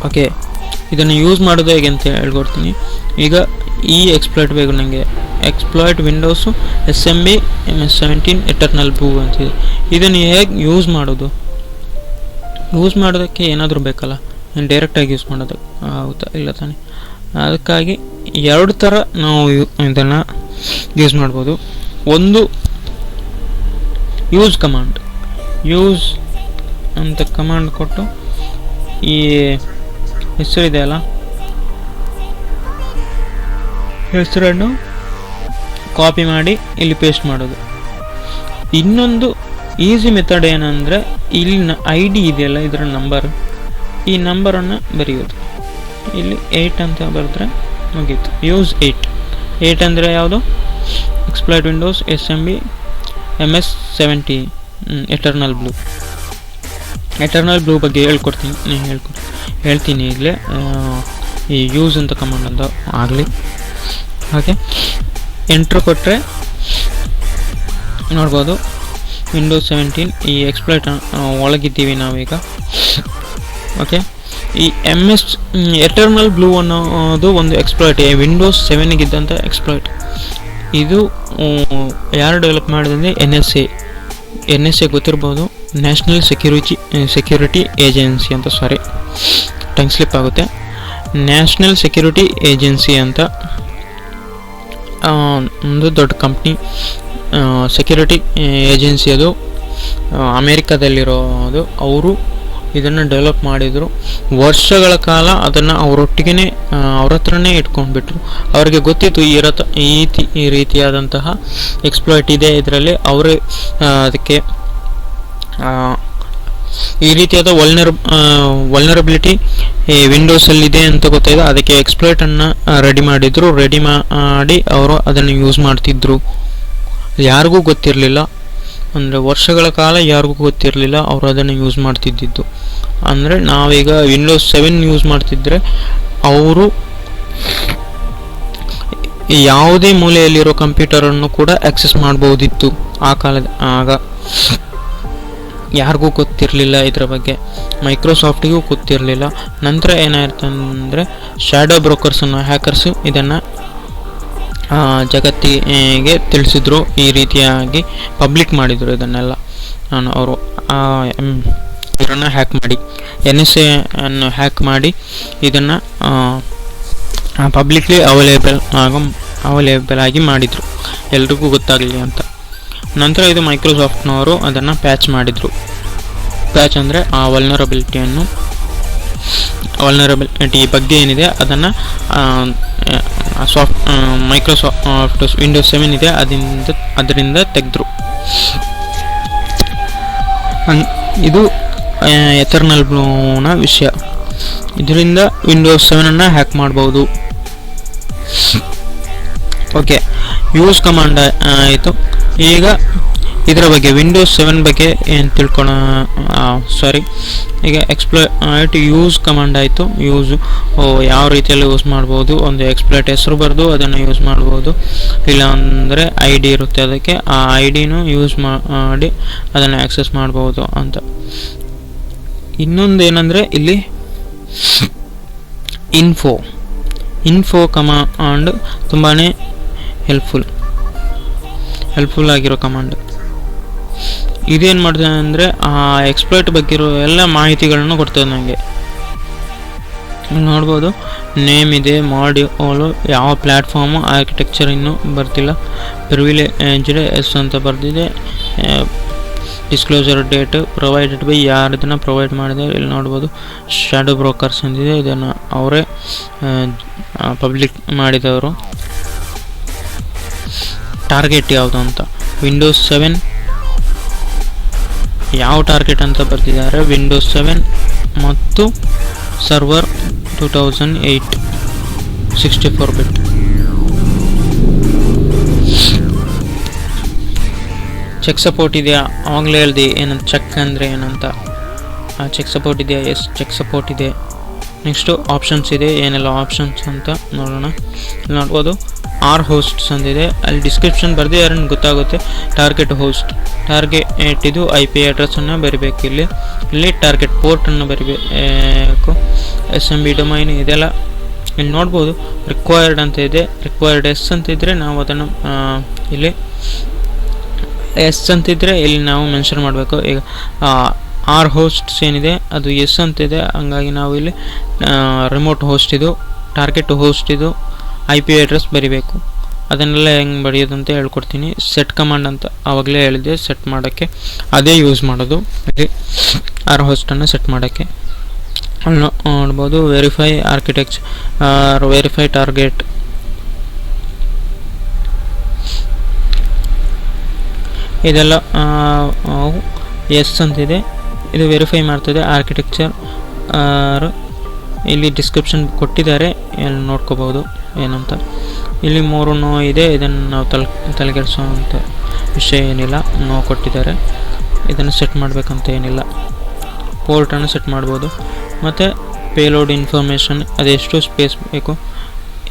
ಓಕೆ, ಇದನ್ನು ಯೂಸ್ ಮಾಡೋದು ಹೇಗೆ ಅಂತ ಹೇಳ್ಕೊಡ್ತೀನಿ. ಈಗ ಈ ಎಕ್ಸ್ಪ್ಲಾಯ್ಟ್ ಬೇಕು ನನಗೆ, exploit windows SMB MS-17 eternal blue ಅಂತಿದೆ. ಇದನ್ನು ಹೇಗೆ ಯೂಸ್ ಮಾಡೋದು? ಯೂಸ್ ಮಾಡೋದಕ್ಕೆ ಏನಾದರೂ ಬೇಕಲ್ಲ, ಡೈರೆಕ್ಟಾಗಿ ಯೂಸ್ ಮಾಡೋದು ಆಗುತ್ತಾ? ಇಲ್ಲ ತಾನೆ. ಅದಕ್ಕಾಗಿ ಎರಡು ಥರ ನಾವು ಇದನ್ನು ಯೂಸ್ ಮಾಡ್ಬೋದು. ಒಂದು ಯೂಸ್ ಕಮಾಂಡ್, ಯೂಸ್ ಅಂತ ಕಮಾಂಡ್ ಕೊಟ್ಟು ಈ ಹೆಸರಿದೆ ಅಲ್ಲ, ಹೆಸರನ್ನು ಕಾಪಿ ಮಾಡಿ ಇಲ್ಲಿ ಪೇಸ್ಟ್ ಮಾಡೋದು. ಇನ್ನೊಂದು ಈಸಿ ಮೆಥಡ್ ಏನಂದರೆ, ಇಲ್ಲಿ ID ಇದೆಯಲ್ಲ, ಇದರ ನಂಬರ್, ಈ ನಂಬರನ್ನು ಬರೆಯೋದು. ಇಲ್ಲಿ 8 ಅಂತ ಬರೆದ್ರೆ ಮುಗೀತು. ಯೂಸ್ 8 ಅಂದರೆ ಯಾವುದು? Exploit Windows SMB MS-17 eternal blue. Eternal blue ಬಗ್ಗೆ ಹೇಳ್ತೀನಿ ಈಗಲೇ. ಈ ಯೂಸ್ ಅಂತ ಕಮಾಂಡ್ ಅಂತ ಆಗಲಿ. ಹಾಗೆ ಎಂಟ್ರ್ ಕೊಟ್ಟರೆ ನೋಡ್ಬೋದು ವಿಂಡೋಸ್ 17 ಈ ಎಕ್ಸ್ಪ್ಲಾಯ್ಟ್ ಒಳಗಿದ್ದೀವಿ ನಾವೀಗ. ಓಕೆ, ಈ ಎಟರ್ನಲ್ ಬ್ಲೂ ಅನ್ನೋದು ಒಂದು ಎಕ್ಸ್ಪ್ಲಾಯ್ಟ್, ವಿಂಡೋಸ್ 7ಗಿದ್ದಂಥ ಎಕ್ಸ್ಪ್ಲಾಯ್ಟ್. ಇದು ಯಾರು ಡೆವಲಪ್ ಮಾಡಿದ್ರೆ NSA ಗೊತ್ತಿರ್ಬೋದು, ನ್ಯಾಷನಲ್ ಸೆಕ್ಯೂರಿಟಿ ಏಜೆನ್ಸಿ ಅಂತ. ಸಾರಿ, ಟಂಗ್ ಸ್ಲಿಪ್ ಆಗುತ್ತೆ. ನ್ಯಾಷನಲ್ ಸೆಕ್ಯೂರಿಟಿ ಏಜೆನ್ಸಿ ಅಂತ ಒಂದು ದೊಡ್ಡ ಕಂಪ್ನಿ, ಸೆಕ್ಯೂರಿಟಿ ಏಜೆನ್ಸಿ, ಅದು ಅಮೇರಿಕಾದಲ್ಲಿರೋದು. ಅವರು ಇದನ್ನು ಡೆವಲಪ್ ಮಾಡಿದರು. ವರ್ಷಗಳ ಕಾಲ ಅದನ್ನು ಅವರೊಟ್ಟಿಗೆ ಅವ್ರ ಹತ್ರನೇ ಇಟ್ಕೊಂಡ್ಬಿಟ್ರು. ಅವರಿಗೆ ಗೊತ್ತಿತ್ತು ಈ ರೀತಿಯಾದಂತಹ ಎಕ್ಸ್ಪ್ಲಾಯ್ಟ್ ಇದೆ ಇದರಲ್ಲಿ, ಅವರೇ ಅದಕ್ಕೆ ಈ ರೀತಿಯಾದ ವಲ್ನರಬಿಲಿಟಿ ವಿಂಡೋಸಲ್ಲಿದೆ ಅಂತ ಗೊತ್ತಾಯಿತು. ಅದಕ್ಕೆ ಎಕ್ಸ್ಪ್ಲಾಯ್ಟನ್ನು ರೆಡಿ ಮಾಡಿ ಅವರು ಅದನ್ನು ಯೂಸ್ ಮಾಡ್ತಿದ್ರು. ಯಾರಿಗೂ ಗೊತ್ತಿರಲಿಲ್ಲ, ಅಂದರೆ ವರ್ಷಗಳ ಕಾಲ ಯಾರಿಗೂ ಗೊತ್ತಿರಲಿಲ್ಲ ಅವರು ಅದನ್ನು ಯೂಸ್ ಮಾಡ್ತಿದ್ದಿದ್ದು. ಅಂದರೆ ನಾವೀಗ ವಿಂಡೋಸ್ 7 ಯೂಸ್ ಮಾಡ್ತಿದ್ರೆ ಅವರು ಯಾವುದೇ ಮೂಲೆಯಲ್ಲಿರೋ ಕಂಪ್ಯೂಟರನ್ನು ಕೂಡ ಆಕ್ಸೆಸ್ ಮಾಡ್ಬೋದಿತ್ತು ಆಗ. ಯಾರಿಗೂ ಗೊತ್ತಿರಲಿಲ್ಲ ಇದರ ಬಗ್ಗೆ, ಮೈಕ್ರೋಸಾಫ್ಟಿಗೂ ಗೊತ್ತಿರಲಿಲ್ಲ. ನಂತರ ಏನಾಯ್ತಂದರೆ ಶ್ಯಾಡೋ ಬ್ರೋಕರ್ಸನ್ನು, ಹ್ಯಾಕರ್ಸು ಇದನ್ನು ಜಗತ್ತಿಗೆ ತಿಳಿಸಿದ್ರು. ಈ ರೀತಿಯಾಗಿ ಪಬ್ಲಿಕ್ ಮಾಡಿದರು ಇದನ್ನೆಲ್ಲ. ಅವರು ಇದನ್ನು ಹ್ಯಾಕ್ ಮಾಡಿ, NSA ಅನ್ನು ಹ್ಯಾಕ್ ಮಾಡಿ ಇದನ್ನು ಪಬ್ಲಿಕ್ಲಿ ಅವೈಲೇಬಲ್ ಆಗಿ ಮಾಡಿದರು, ಎಲ್ರಿಗೂ ಗೊತ್ತಾಗಲಿ ಅಂತ. ನಂತರ ಇದು ಮೈಕ್ರೋಸಾಫ್ಟ್ನವರು ಅದನ್ನು ಪ್ಯಾಚ್ ಮಾಡಿದರು. ಪ್ಯಾಚ್ ಅಂದರೆ ಆ ವಲ್ನರಬಿಲಿಟಿ ಬಗ್ಗೆ ಏನಿದೆ ಅದನ್ನು ಮೈಕ್ರೋಸಾಫ್ಟ್ ವಿಂಡೋಸ್ 7 ಇದೆ, ಅದರಿಂದ ತೆಗೆದ್ರು. ಇದು ಎಥರ್ನಲ್ ಬ್ಲೂನ ವಿಷಯ. ಇದರಿಂದ ವಿಂಡೋಸ್ 7 ಹ್ಯಾಕ್ ಮಾಡ್ಬೋದು. ಓಕೆ, ಯೂಸ್ ಕಮಾಂಡ್ ಆಯಿತು. ಈಗ ಇದರ ಬಗ್ಗೆ ವಿಂಡೋಸ್ 7 ಬಗ್ಗೆ ಏನು ತಿಳ್ಕೊಳ ಈಗ ಎಕ್ಸ್ಪ್ಲೈಟ್ ಯೂಸ್ ಕಮಾಂಡ್ ಆಯಿತು. ಯಾವ ರೀತಿಯಲ್ಲಿ ಯೂಸ್ ಮಾಡ್ಬೋದು, ಒಂದು ಎಕ್ಸ್ಪ್ಲೈಟ್ ಹೆಸರು ಬರೆದು ಅದನ್ನು ಯೂಸ್ ಮಾಡ್ಬೋದು, ಇಲ್ಲಾಂದರೆ ID ಇರುತ್ತೆ, ಅದಕ್ಕೆ ಆ ID-ನೂ ಯೂಸ್ ಮಾಡಿ ಅದನ್ನು ಆಕ್ಸೆಸ್ ಮಾಡ್ಬೋದು ಅಂತ. ಇನ್ನೊಂದು ಏನಂದರೆ ಇಲ್ಲಿ ಇನ್ಫೋ ಕಮಾಂಡ್ ತುಂಬಾ ಹೆಲ್ಪ್ಫುಲ್ ಆಗಿರೋ ಕಮಾಂಡ್. ಇದೇನು ಮಾಡ್ತದೆ ಅಂದರೆ ಆ ಎಕ್ಸ್ಪ್ಲೈಟ್ ಬಗ್ಗೆ ಇರೋ ಎಲ್ಲ ಮಾಹಿತಿಗಳನ್ನು ಕೊಡ್ತದೆ ನನಗೆ. ನೋಡ್ಬೋದು, ನೇಮ್ ಇದೆ, ಮಾಡ್ಯೂಲು, ಯಾವ ಪ್ಲ್ಯಾಟ್ಫಾರ್ಮು, ಆರ್ಕಿಟೆಕ್ಚರ್ ಇನ್ನೂ ಬರ್ತಿಲ್ಲ, ಪ್ರಿವಿಲೇಜ್ಡ್ ಎಸ್ ಅಂತ ಬರ್ತಿದೆ, ಡಿಸ್ಕ್ಲೋಸರ್ ಡೇಟ್, ಪ್ರೊವೈಡೆಡ್ ಬೈ, ಯಾರು ಇದನ್ನು ಪ್ರೊವೈಡ್ ಮಾಡಿದ್ದಾರೆ ಇಲ್ಲಿ ನೋಡ್ಬೋದು. ಶ್ಯಾಡೋ ಬ್ರೋಕರ್ಸ್ ಅಂತಿದೆ, ಇದನ್ನು ಅವರೇ ಪಬ್ಲಿಕ್ ಮಾಡಿದವರು. ಟಾರ್ಗೆಟ್ ಯಾವುದು ಅಂತ, ವಿಂಡೋಸ್ 7 ಯಾವ ಟಾರ್ಗೆಟ್ ಅಂತ ಬರ್ತಿದ್ದಾರೆ, ವಿಂಡೋಸ್ 7 ಮತ್ತು ಸರ್ವರ್ 2008 64 ಬಿಟ್. ಚೆಕ್ ಸಪೋರ್ಟ್ ಇದೆಯಾ, ಆವಾಗಲೇ ಹೇಳ್ದೆ ಏನಂತ, ಚೆಕ್ ಅಂದರೆ ಏನಂತ. ಚೆಕ್ ಸಪೋರ್ಟ್ ಇದೆಯಾ, ಎಸ್ ಚೆಕ್ ಸಪೋರ್ಟ್ ಇದೆ. ನೆಕ್ಸ್ಟು ಆಪ್ಷನ್ಸ್ ಇದೆ, ಏನೆಲ್ಲ ಆಪ್ಷನ್ಸ್ ಅಂತ ನೋಡೋಣ. ನೋಡ್ಬೋದು, ಆರ್ ಹೋಸ್ಟ್ಸ್ ಅಂತಿದೆ, ಅಲ್ಲಿ ಡಿಸ್ಕ್ರಿಪ್ಷನ್ ಬರೆದಿದ್ದಾರೆ ಗೊತ್ತಾಗುತ್ತೆ. ಟಾರ್ಗೆಟ್ ಹೋಸ್ಟ್, ಟಾರ್ಗೆಟ್ ಇದು IP ಅಡ್ರೆಸ್ಸನ್ನು ಬರಿಬೇಕು. ಇಲ್ಲಿ ಟಾರ್ಗೆಟ್ ಪೋರ್ಟನ್ನು ಬರಿಬೇಕು, SMB ಡೊಮೈನ್ ಇದೆಲ್ಲ ಇಲ್ಲಿ ನೋಡ್ಬೋದು. ರಿಕ್ವೈರ್ಡ್ ಅಂತ ಇದೆ, ರಿಕ್ವೈರ್ಡ್ ಎಸ್ ಅಂತಿದ್ರೆ ನಾವು ಅದನ್ನು ಇಲ್ಲಿ ಎಸ್ ಅಂತಿದ್ರೆ ಇಲ್ಲಿ ನಾವು ಮೆನ್ಷನ್ ಮಾಡಬೇಕು. ಈಗ ಆರ್ ಹೋಸ್ಟ್ಸ್ ಏನಿದೆ ಅದು ಎಸ್ ಅಂತಿದೆ, ಹಂಗಾಗಿ ನಾವು ಇಲ್ಲಿ ರಿಮೋಟ್ ಹೋಸ್ಟ್ ಇದು, ಟಾರ್ಗೆಟ್ ಹೋಸ್ಟ್ ಇದು, IP ಅಡ್ರೆಸ್ ಬರಿಬೇಕು. ಅದನ್ನೆಲ್ಲ ಹೆಂಗೆ ಬರೆಯೋದು ಅಂತ ಹೇಳ್ಕೊಡ್ತೀನಿ. ಸೆಟ್ ಕಮಾಂಡ್ ಅಂತ ಆವಾಗಲೇ ಹೇಳಿದೆ, ಸೆಟ್ ಮಾಡೋಕ್ಕೆ ಅದೇ ಯೂಸ್ ಮಾಡೋದು. ಇಲ್ಲಿ ಆರ್ ಹೋಸ್ಟನ್ನು ಸೆಟ್ ಮಾಡೋಕ್ಕೆ ಅಲ್ಲಿ ನೋಡ್ಬೋದು. ವೆರಿಫೈ ಆರ್ಕಿಟೆಕ್ಚರ್, ವೆರಿಫೈ ಟಾರ್ಗೆಟ್, ಇದೆಲ್ಲ ಎಸ್ ಅಂತಿದೆ, ಇದು ವೆರಿಫೈ ಮಾಡ್ತದೆ. ಆರ್ಕಿಟೆಕ್ಚರ್ ಇಲ್ಲಿ ಡಿಸ್ಕ್ರಿಪ್ಷನ್ ಕೊಟ್ಟಿದ್ದಾರೆ, ಇಲ್ಲಿ ನೋಡ್ಕೋಬೋದು ಏನಂತ. ಇಲ್ಲಿ 3 ನೋ ಇದೆ, ಇದನ್ನು ನಾವು ತಲೆಗೆಡಿಸೋವಂಥ ವಿಷಯ ಏನಿಲ್ಲ, ನೋ ಕೊಟ್ಟಿದ್ದಾರೆ. ಇದನ್ನು ಸೆಟ್ ಮಾಡಬೇಕಂತ ಏನಿಲ್ಲ. ಪೋರ್ಟನ್ನು ಸೆಟ್ ಮಾಡ್ಬೋದು. ಮತ್ತು ಪೇಲೋಡ್ ಇನ್ಫಾರ್ಮೇಷನ್, ಅದೆಷ್ಟು ಸ್ಪೇಸ್ ಬೇಕು,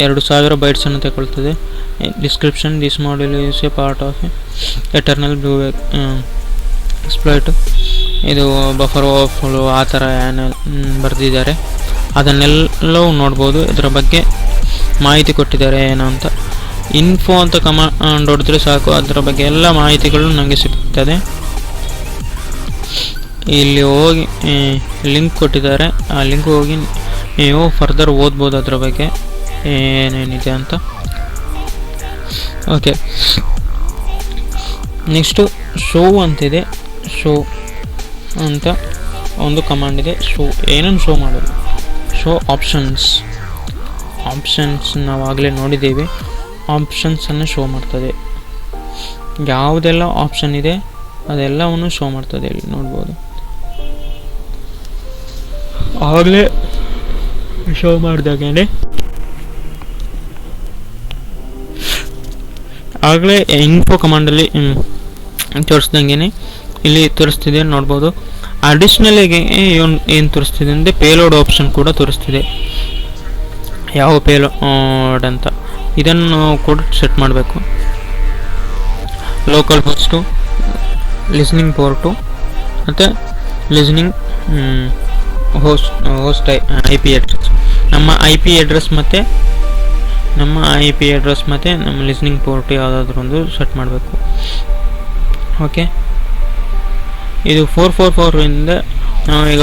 2000 ಬೈಟ್ಸನ್ನು ತಗೊಳ್ತದೆ. Description, this module is A part of eternal blue exploit, ಇದು ಬಫರ್ ಓವರ್ಫ್ಲೋ ಆ ಥರ ಬರೆದಿದ್ದಾರೆ. ಅದನ್ನೆಲ್ಲವೂ ನೋಡ್ಬೋದು. ಇದರ ಬಗ್ಗೆ ಮಾಹಿತಿ ಕೊಟ್ಟಿದ್ದಾರೆ ಏನು ಅಂತ. ಇನ್ಫೋ ಅಂತ ಕಮಾಂಡ್ ಹೊಡೆದ್ರೆ ಸಾಕು, ಅದರ ಬಗ್ಗೆ ಎಲ್ಲ ಮಾಹಿತಿಗಳು ನನಗೆ ಸಿಗ್ತದೆ. ಇಲ್ಲಿ ಹೋಗಿ ಲಿಂಕ್ ಕೊಟ್ಟಿದ್ದಾರೆ, ಆ ಲಿಂಕ್ ಹೋಗಿ ನೀವು ಫರ್ದರ್ ಓದ್ಬೋದು ಅದರ ಬಗ್ಗೆ ಏನೇನಿದೆ ಅಂತ. ಓಕೆ, ನೆಕ್ಸ್ಟು ಶೋ ಅಂತಿದೆ. ಶೋ ಅಂತ ಒಂದು ಕಮಾಂಡ್ ಇದೆ. ಏನನ್ನು ಶೋ ಮಾಡೋದು, ಶೋ ಆಪ್ಷನ್ಸ್ ನಾವಾಗಲೇ ನೋಡಿದ್ದೇವೆ. ಆಪ್ಷನ್ಸನ್ನು ಶೋ ಮಾಡ್ತದೆ, ಯಾವುದೆಲ್ಲ ಆಪ್ಷನ್ ಇದೆ ಅದೆಲ್ಲವನ್ನು ಶೋ ಮಾಡ್ತದೆ. ಇಲ್ಲಿ ನೋಡ್ಬೋದು, ಆವಾಗಲೇ ಶೋ ಮಾಡಿದಾಗೇ ಆಗಲೇ ಇನ್ಫೋ ಕಮಾಂಡಲ್ಲಿ ತೋರಿಸ್ದಂಗೆ ಇಲ್ಲಿ ತೋರಿಸ್ತಿದೆ ನೋಡ್ಬೋದು. ಅಡಿಷ್ನಲಿಗೆ ಏನು ತೋರಿಸ್ತಿದೆ ಅಂದರೆ ಪೇಲೋಡ್ ಆಪ್ಷನ್ ಕೂಡ ತೋರಿಸ್ತಿದೆ, ಯಾವ ಪೇಲೋಡ್ ಅಂತ. ಇದನ್ನು ಕೂಡ ಸೆಟ್ ಮಾಡಬೇಕು. ಲೋಕಲ್ ಹೋಸ್ಟು, ಲಿಸ್ನಿಂಗ್ ಪೋರ್ಟು ಮತ್ತು ಲಿಸ್ನಿಂಗ್ ಹೋಸ್ಟ್ IP ಅಡ್ರೆಸ್, ನಮ್ಮ IP ಅಡ್ರೆಸ್ ಮತ್ತು ನಮ್ಮ ಲಿಸ್ನಿಂಗ್ ಪೋರ್ಟ್ ಯಾವುದಾದ್ರೂ ಒಂದು ಸೆಟ್ ಮಾಡಬೇಕು. ಓಕೆ, ಇದು 444 ನಾವೀಗ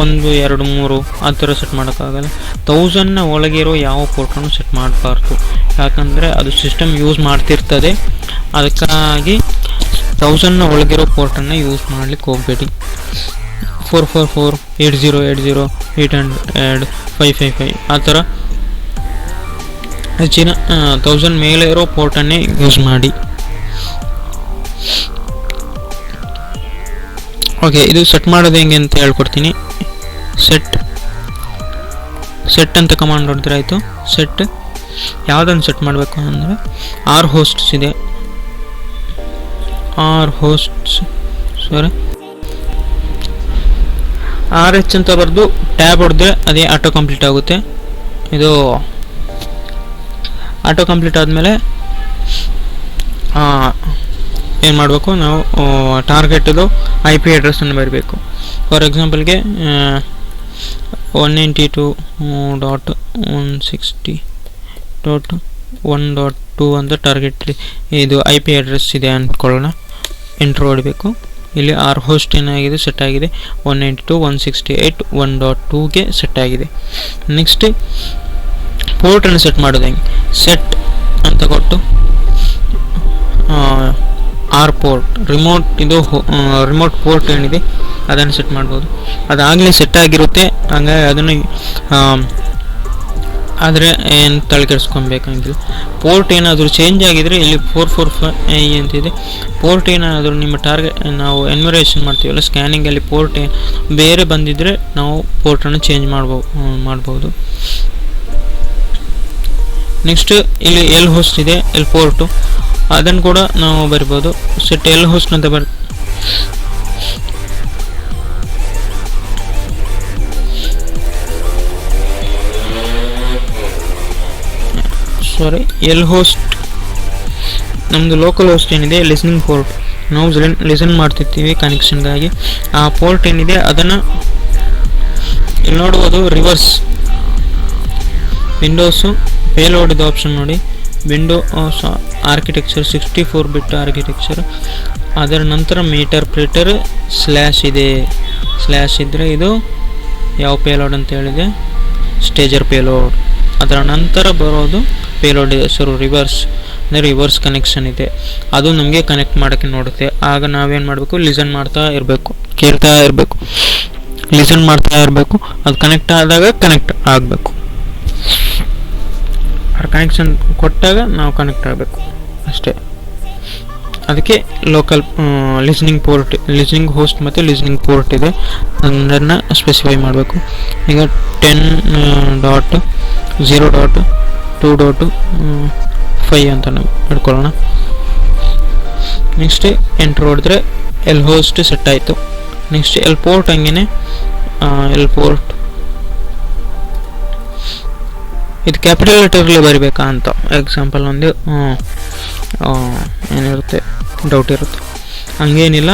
1 2 3 ಆ ಥರ ಸೆಟ್ ಮಾಡೋಕ್ಕಾಗಲ್ಲ. 1000 ಒಳಗಿರೋ ಯಾವ ಪೋರ್ಟನ್ನು ಸೆಟ್ ಮಾಡಬಾರ್ದು, ಯಾಕಂದರೆ ಅದು ಸಿಸ್ಟಮ್ ಯೂಸ್ ಮಾಡ್ತಿರ್ತದೆ. ಅದಕ್ಕಾಗಿ 1000 ಒಳಗಿರೋ ಪೋರ್ಟನ್ನು ಯೂಸ್ ಮಾಡಲಿಕ್ಕೆ ಹೋಗಬೇಡಿ. 444, 8080, 800, 555 ಆ ಥರ ಹೆಚ್ಚಿನ 1000 ಮೇಲೆ ಇರೋ ಪೋರ್ಟನ್ನೇ ಯೂಸ್ ಮಾಡಿ. ಓಕೆ, ಇದು ಸೆಟ್ ಮಾಡೋದು ಹೆಂಗೆ ಅಂತ ಹೇಳ್ಕೊಡ್ತೀನಿ. ಸೆಟ್ ಅಂತ ಕಮಾಂಡ್ ಹೊಡೆದ್ರೆ ಆಯಿತು. ಸೆಟ್ ಯಾವುದನ್ನು ಸೆಟ್ ಮಾಡಬೇಕು ಅಂದರೆ ಆರ್ ಹೋಸ್ಟ್ಸ್ ಇದೆ, RH ಅಂತ ಬರೆದು ಟ್ಯಾಬ್ ಹೊಡೆದ್ರೆ ಅದೇ ಆಟೋ ಕಂಪ್ಲೀಟ್ ಆಗುತ್ತೆ. ಇದು ಆಟೋ ಕಂಪ್ಲೀಟ್ ಆದಮೇಲೆ ಏನು ಮಾಡಬೇಕು, ನಾವು ಟಾರ್ಗೆಟದು IP ಅಡ್ರೆಸ್ಸನ್ನು ಬರಬೇಕು. ಫಾರ್ ಎಕ್ಸಾಂಪಲ್ಗೆ 192.160.1.2 ಅಂತ ಟಾರ್ಗೆಟ್ ಇದು IP ಅಡ್ರೆಸ್ ಇದೆ ಅಂದ್ಕೊಳ್ಳೋಣ. ಎಂಟ್ರ್ ಹೊಡಬೇಕು. ಇಲ್ಲಿ ಆರ್ ಹೋಸ್ಟ್ ಏನಾಗಿದೆ, ಸೆಟ್ ಆಗಿದೆ. 192.168.1.2ಗೆ ಸೆಟ್ ಆಗಿದೆ. ನೆಕ್ಸ್ಟ್ ಪೋರ್ಟನ್ನು ಸೆಟ್ ಮಾಡೋದು ಹೆಂಗೆ, ಸೆಟ್ ಅಂತ ಕೊಟ್ಟು ಆರ್ ಪೋರ್ಟ್ ರಿಮೋಟ್ ಪೋರ್ಟ್ ಏನಿದೆ ಅದನ್ನು ಸೆಟ್ ಮಾಡ್ಬೋದು. ಅದಾಗಲೇ ಸೆಟ್ ಆಗಿರುತ್ತೆ, ಹಂಗಾಗಿ ಅದನ್ನು ಆದರೆ ಏನು ತಲೆ ಕೆಡಿಸ್ಕೊಬೇಕಾಗಿಲ್ಲ. ಪೋರ್ಟ್ ಏನಾದರೂ ಚೇಂಜ್ ಆಗಿದರೆ ಇಲ್ಲಿ 445 ಅಂತಿದೆ. ಪೋರ್ಟ್ ಏನಾದರೂ ನಿಮ್ಮ ಟಾರ್ಗೆಟ್ ನಾವು ಎನ್ಯುಮರೇಷನ್ ಮಾಡ್ತೀವಲ್ಲ ಸ್ಕ್ಯಾನಿಂಗಲ್ಲಿ ಪೋರ್ಟ್ ಬೇರೆ ಬಂದಿದ್ದರೆ ನಾವು ಪೋರ್ಟನ್ನು ಚೇಂಜ್ ಮಾಡ್ಬೋದು. ನೆಕ್ಸ್ಟ್ ಇಲ್ಲಿ ಎಲ್ ಹೋಸ್ಟ್ ಇದೆ, ಎಲ್ ಪೋರ್ಟು ಅದನ್ನು ಕೂಡ ನಾವು ಬರ್ಬೋದು. ಸೆಟ್ ಎಲ್ ಹೋಸ್ಟ್ ಅಂತ ಎಲ್ ಹೋಸ್ಟ್ ನಮ್ಮದು ಲೋಕಲ್ ಹೋಸ್ಟ್ ಏನಿದೆ, ಲಿಸ್ನಿಂಗ್ ಪೋರ್ಟ್ ನಾವು ಲಿಸನ್ ಮಾಡ್ತಿರ್ತೀವಿ ಕನೆಕ್ಷನ್ಗಾಗಿ. ಆ ಪೋರ್ಟ್ ಏನಿದೆ ಅದನ್ನು ಇಲ್ಲಿ ನೋಡ್ಬೋದು. ರಿವರ್ಸ್ ವಿಂಡೋಸು ಪೇಲೋಡ್ ಇದು ಆಪ್ಷನ್ ನೋಡಿ. ವಿಂಡೋಸ್ ಆರ್ಕಿಟೆಕ್ಚರ್ 64 ಬಿಟ್ ಆರ್ಕಿಟೆಕ್ಚರ್. ಅದರ ನಂತರ ಮೀಟರ್ ಪ್ರಿಟರ್ ಸ್ಲ್ಯಾಶ್ ಇದೆ. ಸ್ಲ್ಯಾಶ್ ಇದ್ದರೆ ಇದು ಯಾವ ಪೇಲೋಡ್ ಅಂತ ಹೇಳಿದೆ, ಸ್ಟೇಜರ್ ಪೇಲೋಡ್. ಅದರ ನಂತರ ಬರೋದು ಪೇಲೋಡ್ ಹೆಸರು ರಿವರ್ಸ್ ಕನೆಕ್ಷನ್ ಇದೆ. ಅದು ನಮಗೆ ಕನೆಕ್ಟ್ ಮಾಡೋಕ್ಕೆ ನೋಡುತ್ತೆ. ಆಗ ನಾವೇನು ಮಾಡಬೇಕು, ಲಿಸನ್ ಮಾಡ್ತಾ ಇರಬೇಕು, ಕೇಳ್ತಾ ಇರಬೇಕು, ಲಿಸನ್ ಮಾಡ್ತಾ ಇರಬೇಕು. ಅದು ಕನೆಕ್ಟ್ ಆದಾಗ ಕನೆಕ್ಟ್ ಆಗಬೇಕು. ಕನೆಕ್ಷನ್ ಕೊಟ್ಟಾಗ ನಾವು ಕನೆಕ್ಟ್ ಆಗಬೇಕು ಅಷ್ಟೇ. ಅದಕ್ಕೆ ಲೋಕಲ್ ಲಿಸ್ನಿಂಗ್ ಹೋಸ್ಟ್ ಮತ್ತು ಲಿಸ್ನಿಂಗ್ ಪೋರ್ಟ್ ಇದೆ, ಅದನ್ನು ಸ್ಪೆಸಿಫೈ ಮಾಡಬೇಕು. ಈಗ 10.0.2.5 ಅಂತ ನಾವು ಇಟ್ಕೊಳ್ಳೋಣ. ನೆಕ್ಸ್ಟ್ ಎಂಟ್ರ್ ಹೊಡೆದ್ರೆ ಎಲ್ ಹೋಸ್ಟ್ ಸೆಟ್ ಆಯಿತು. ನೆಕ್ಸ್ಟ್ ಎಲ್ ಪೋರ್ಟ್ ಹಂಗೇನೆ ಎಲ್ ಪೋರ್ಟ್ ಇದು ಕ್ಯಾಪಿಟಲ್ ಲೆಟರ್ಲಿ ಬರಿಬೇಕಾ ಅಂತ ಎಕ್ಸಾಂಪಲ್ ಒಂದು ಏನಿರುತ್ತೆ ಡೌಟ್ ಇರುತ್ತೆ. ಹಂಗೇನಿಲ್ಲ,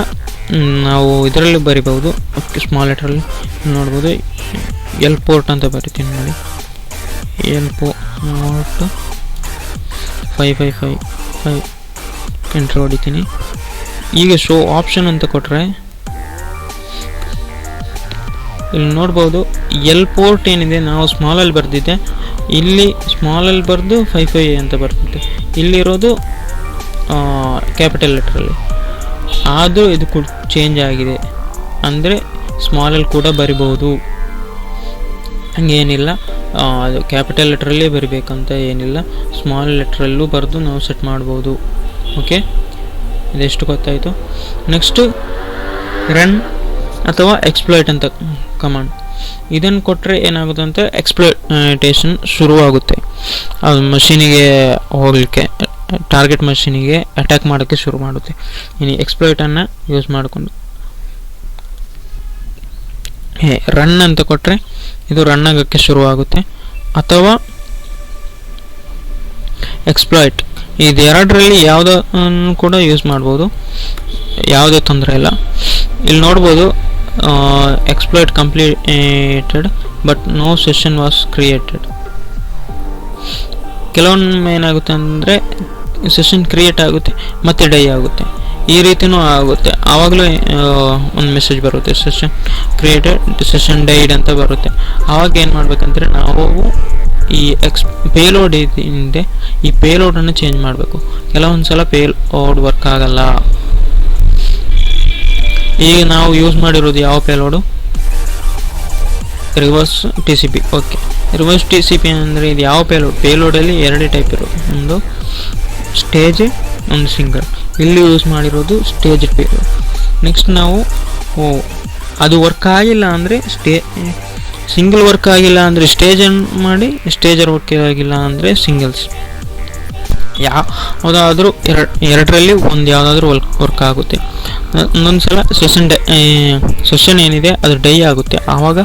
ನಾವು ಇದರಲ್ಲಿ ಬರಿಬೋದು ಸ್ಮಾಲ್ ಲೆಟ್ರಲ್ಲಿ ನೋಡ್ಬೋದು. ಎಲ್ ಪೋರ್ಟ್ ಅಂತ ಬರಿತೀನಿ ನೋಡಿ, ಎಲ್ ಪೋರ್ಟ್ 5555 ಎಂಟ್ರ್ ಹೊಡಿತೀನಿ. ಈಗ ಶೋ ಆಪ್ಷನ್ ಅಂತ ಕೊಟ್ಟರೆ ಇಲ್ಲಿ ನೋಡ್ಬೋದು ಎಲ್ ಪೋರ್ಟ್ ಏನಿದೆ ನಾವು ಸ್ಮಾಲಲ್ಲಿ ಬರೆದಿದ್ದೆ, ಇಲ್ಲಿ ಸ್ಮಾಲಲ್ಲಿ ಬರೆದು 55 ಅಂತ ಬರ್ತದೆ. ಇಲ್ಲಿರೋದು ಕ್ಯಾಪಿಟಲ್ ಲೆಟ್ರಲ್ಲಿ. ಆದರೂ ಇದು ಚೇಂಜ್ ಆಗಿದೆ ಅಂದರೆ ಸ್ಮಾಲಲ್ಲಿ ಕೂಡ ಬರಿಬಹುದು, ಹಂಗೇನಿಲ್ಲ. ಅದು ಕ್ಯಾಪಿಟಲ್ ಲೆಟ್ರಲ್ಲೇ ಬರಿಬೇಕಂತ ಏನಿಲ್ಲ, ಸ್ಮಾಲ್ ಲೆಟ್ರಲ್ಲೂ ಬರೆದು ನಾವು ಸೆಟ್ ಮಾಡ್ಬೋದು. ಓಕೆ, ಇದೆಷ್ಟು ಗೊತ್ತಾಯಿತು. ನೆಕ್ಸ್ಟು ರನ್ ಅಥವಾ ಎಕ್ಸ್ಪ್ಲಾಯ್ಟ್ ಅಂತ ಕಮಾಂಡ್. ಇದನ್ನು ಕೊಟ್ಟರೆ ಏನಾಗುತ್ತೆ ಅಂತ ಎಕ್ಸ್ಪ್ಲಾಯ್ಟೇಷನ್ ಶುರುವಾಗುತ್ತೆ. ಅದು ಮಷೀನಿಗೆ ಹೋಗಲಿಕ್ಕೆ, ಟಾರ್ಗೆಟ್ ಮಷೀನಿಗೆ ಅಟ್ಯಾಕ್ ಮಾಡೋಕ್ಕೆ ಶುರು ಮಾಡುತ್ತೆ. ಇನ್ನು ಎಕ್ಸ್ಪ್ಲಾಯ್ಟನ್ನು ಯೂಸ್ ಮಾಡಿಕೊಂಡು ರನ್ ಅಂತ ಕೊಟ್ಟರೆ ಇದು ರನ್ ಆಗೋಕ್ಕೆ ಶುರುವಾಗುತ್ತೆ. ಅಥವಾ ಎಕ್ಸ್ಪ್ಲಾಯ್ಟ್, ಇದೆರಡರಲ್ಲಿ ಯಾವುದನ್ನು ಕೂಡ ಯೂಸ್ ಮಾಡ್ಬೋದು, ಯಾವುದೇ ತೊಂದರೆ ಇಲ್ಲ. ಇಲ್ಲಿ ನೋಡ್ಬೋದು exploit completed but no session was created. ಕೆಲವೊಮ್ಮೆ ಏನಾಗುತ್ತೆ ಅಂದರೆ ಸೆಷನ್ ಕ್ರಿಯೇಟ್ ಆಗುತ್ತೆ ಮತ್ತು ಡೈ ಆಗುತ್ತೆ, ಈ ರೀತಿಯೂ ಆಗುತ್ತೆ. ಆವಾಗಲೂ ಒಂದು ಮೆಸೇಜ್ ಬರುತ್ತೆ, ಸೆಷನ್ ಕ್ರಿಯೇಟೆಡ್ ಸೆಷನ್ ಡೈಡ್ ಅಂತ ಬರುತ್ತೆ. ಆವಾಗ ಏನು ಮಾಡಬೇಕಂದ್ರೆ ನಾವು ಈ ಪೇಲೋಡ್ ಇದೆ, ಈ ಪೇಲೋಡನ್ನು ಚೇಂಜ್ ಮಾಡಬೇಕು. ಕೆಲವೊಂದು ಸಲ ಪೇಲೋಡ್ ವರ್ಕ್ ಆಗಲ್ಲ. ಈಗ ನಾವು ಯೂಸ್ ಮಾಡಿರೋದು ಯಾವ payload, reverse T C P. Okay, reverse T C P ಅಂದರೆ ಇದು ಯಾವ ಪೇಲೋಡಲ್ಲಿ 2 ಟೈಪ್ ಇರೋದು, ಒಂದು ಸ್ಟೇಜ್, ಒಂದು ಸಿಂಗಲ್. ಇಲ್ಲಿ ಯೂಸ್ ಮಾಡಿರೋದು ಸ್ಟೇಜ್ ಪೇಲೋಡ್. ನೆಕ್ಸ್ಟ್ ನಾವು ಅದು ವರ್ಕ್ ಆಗಿಲ್ಲ ಅಂದರೆ ಸಿಂಗಲ್ ವರ್ಕ್ ಆಗಿಲ್ಲ ಅಂದರೆ ಸ್ಟೇಜನ್ನು ಮಾಡಿ, ಸ್ಟೇಜರ್ ವರ್ಕ್ ಆಗಿಲ್ಲ ಅಂದರೆ ಸಿಂಗಲ್ಸ್. ಯಾವುದಾದ್ರೂ ಎರಡರಲ್ಲಿ ಒಂದು ಯಾವುದಾದ್ರೂ ವರ್ಕ್ ಆಗುತ್ತೆ. ಒಂದೊಂದು ಸಲ ಸೆಷನ್ ಏನಿದೆ ಅದು ಡೈ ಆಗುತ್ತೆ, ಆವಾಗ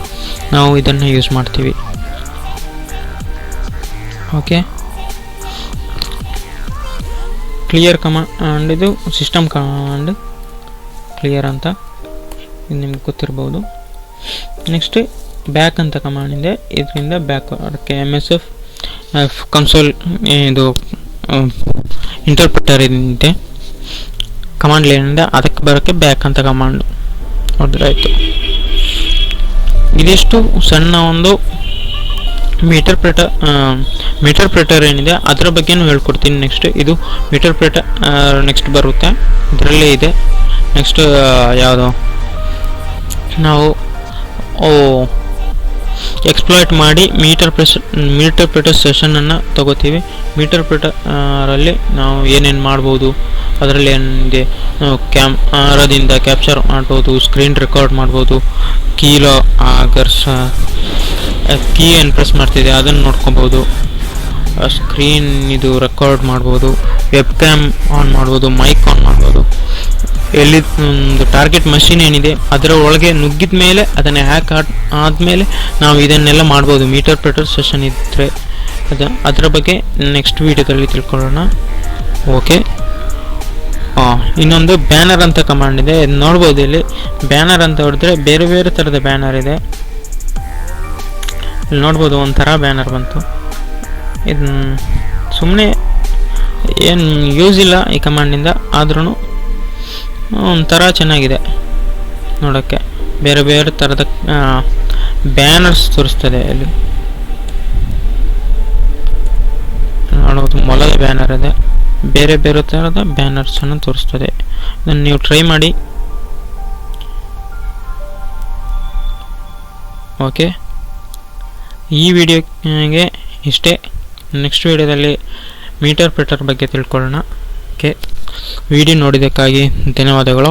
ನಾವು ಇದನ್ನು ಯೂಸ್ ಮಾಡ್ತೀವಿ. ಓಕೆ, ಕ್ಲಿಯರ್ ಕಮಾಂಡ್, ಇದು ಸಿಸ್ಟಮ್ ಕಮಾಂಡ್ ಕ್ಲಿಯರ್ ಅಂತ, ಇದು ನಿಮ್ಗೆ ಗೊತ್ತಿರ್ಬೋದು. ನೆಕ್ಸ್ಟ್ ಬ್ಯಾಕ್ ಅಂತ ಕಮಾಂಡ್ ಇದೆ, ಇದರಿಂದ ಬ್ಯಾಕ್ ಅದಕ್ಕೆ MSF ಕನ್ಸೋಲ್ ಇದು ಇಂಟರ್ಪ್ರಿಟರ್ ಇದೆ ಕಮಾಂಡ್ ಲೈನಿಂದ, ಅದಕ್ಕೆ ಬರೋಕ್ಕೆ ಬ್ಯಾಕ್ ಅಂತ ಕಮಾಂಡ್ ಹೊಡೆದ್ರಾಯ್ತು. ಇದಿಷ್ಟು ಸಣ್ಣ ಒಂದು ಮೀಟರ್ ಪ್ರಿಟರ್ ಏನಿದೆ ಅದರ ಬಗ್ಗೆನೂ ಹೇಳ್ಕೊಡ್ತೀನಿ. ನೆಕ್ಸ್ಟ್ ಇದು ಮೀಟರ್ ಪ್ರಿಟರ್ ನೆಕ್ಸ್ಟ್ ಬರುತ್ತೆ, ಇದರಲ್ಲೇ ಇದೆ. ನೆಕ್ಸ್ಟ್ ಯಾವುದು ನಾವು ಎಕ್ಸ್ಪ್ಲಾಯ್ಟ್ ಮಾಡಿ ಮೀಟರ್ ಪ್ರಿಟರ್ ಸೆಷನನ್ನು ತಗೋತೀವಿ. ಮೀಟರ್ ಪ್ರಿಟರಲ್ಲಿ ನಾವು ಏನೇನು ಮಾಡ್ಬೋದು, ಅದರಲ್ಲಿ ಏನಿದೆ, ಕ್ಯಾಮ್ರಾದಿಂದ ಕ್ಯಾಪ್ಚರ್ ಮಾಡ್ಬೋದು, ಸ್ಕ್ರೀನ್ ರೆಕಾರ್ಡ್ ಮಾಡ್ಬೋದು, ಕೀ ಏನು ಪ್ರೆಸ್ ಮಾಡ್ತಿದೆ ಅದನ್ನು ನೋಡ್ಕೊಬೋದು, ಸ್ಕ್ರೀನ್ ಇದು ರೆಕಾರ್ಡ್ ಮಾಡ್ಬೋದು, ವೆಬ್ ಕ್ಯಾಮ್ ಆನ್ ಮಾಡ್ಬೋದು, ಮೈಕ್ ಆನ್ ಮಾಡ್ಬೋದು. ಎಲ್ಲಿ ಒಂದು ಟಾರ್ಗೆಟ್ ಮಷಿನ್ ಏನಿದೆ ಅದರ ಒಳಗೆ ನುಗ್ಗಿದ ಮೇಲೆ ಅದನ್ನು ಹ್ಯಾಕ್ ಆದಮೇಲೆ ನಾವು ಇದನ್ನೆಲ್ಲ ಮಾಡ್ಬೋದು. ಮೀಟರ್ ಪ್ರಿಟರ್ ಸೆಷನ್ ಇದ್ದರೆ ಅದರ ಬಗ್ಗೆ ನೆಕ್ಸ್ಟ್ ವೀಡಿಯೋದಲ್ಲಿ ತಿಳ್ಕೊಳ್ಳೋಣ. ಓಕೆ, ಇನ್ನೊಂದು ಬ್ಯಾನರ್ ಅಂತ ಕಮಾಂಡ್ ಇದೆ, ಇದು ನೋಡ್ಬೋದು. ಇಲ್ಲಿ ಬ್ಯಾನರ್ ಅಂತ ಹೊಡೆದ್ರೆ ಬೇರೆ ಬೇರೆ ಥರದ ಬ್ಯಾನರ್ ಇದೆ, ಇಲ್ಲಿ ನೋಡ್ಬೋದು. ಒಂಥರ ಬ್ಯಾನರ್ ಬಂತು. ಇದು ಸುಮ್ಮನೆ ಏನು ಯೂಸ್ ಇಲ್ಲ ಈ ಕಮಾಂಡಿಂದ, ಆದ್ರೂ ಒಂಥರ ಚೆನ್ನಾಗಿದೆ ನೋಡೋಕ್ಕೆ. ಬೇರೆ ಬೇರೆ ಥರದ ಬ್ಯಾನರ್ಸ್ ತೋರಿಸ್ತದೆ. ಇಲ್ಲಿ ನೋಡೋದು ಮೊಲದ ಬ್ಯಾನರ್ ಇದೆ, ಬೇರೆ ಬೇರೆ ಥರದ ಬ್ಯಾನರ್ಸನ್ನು ತೋರಿಸ್ತದೆ. ಇದನ್ನು ನೀವು ಟ್ರೈ ಮಾಡಿ. ಓಕೆ, ಈ ವಿಡಿಯೋಗೆ ಇಷ್ಟೇ. ನೆಕ್ಸ್ಟ್ ವಿಡಿಯೋದಲ್ಲಿ ಮೀಟರ್ ಪ್ರಿಟರ್ ಬಗ್ಗೆ ತಿಳ್ಕೊಳ್ಳೋಣ. ಓಕೆ, ವಿಡಿಯೋ ನೋಡಿದ್ದಕ್ಕಾಗಿ ಧನ್ಯವಾದಗಳು.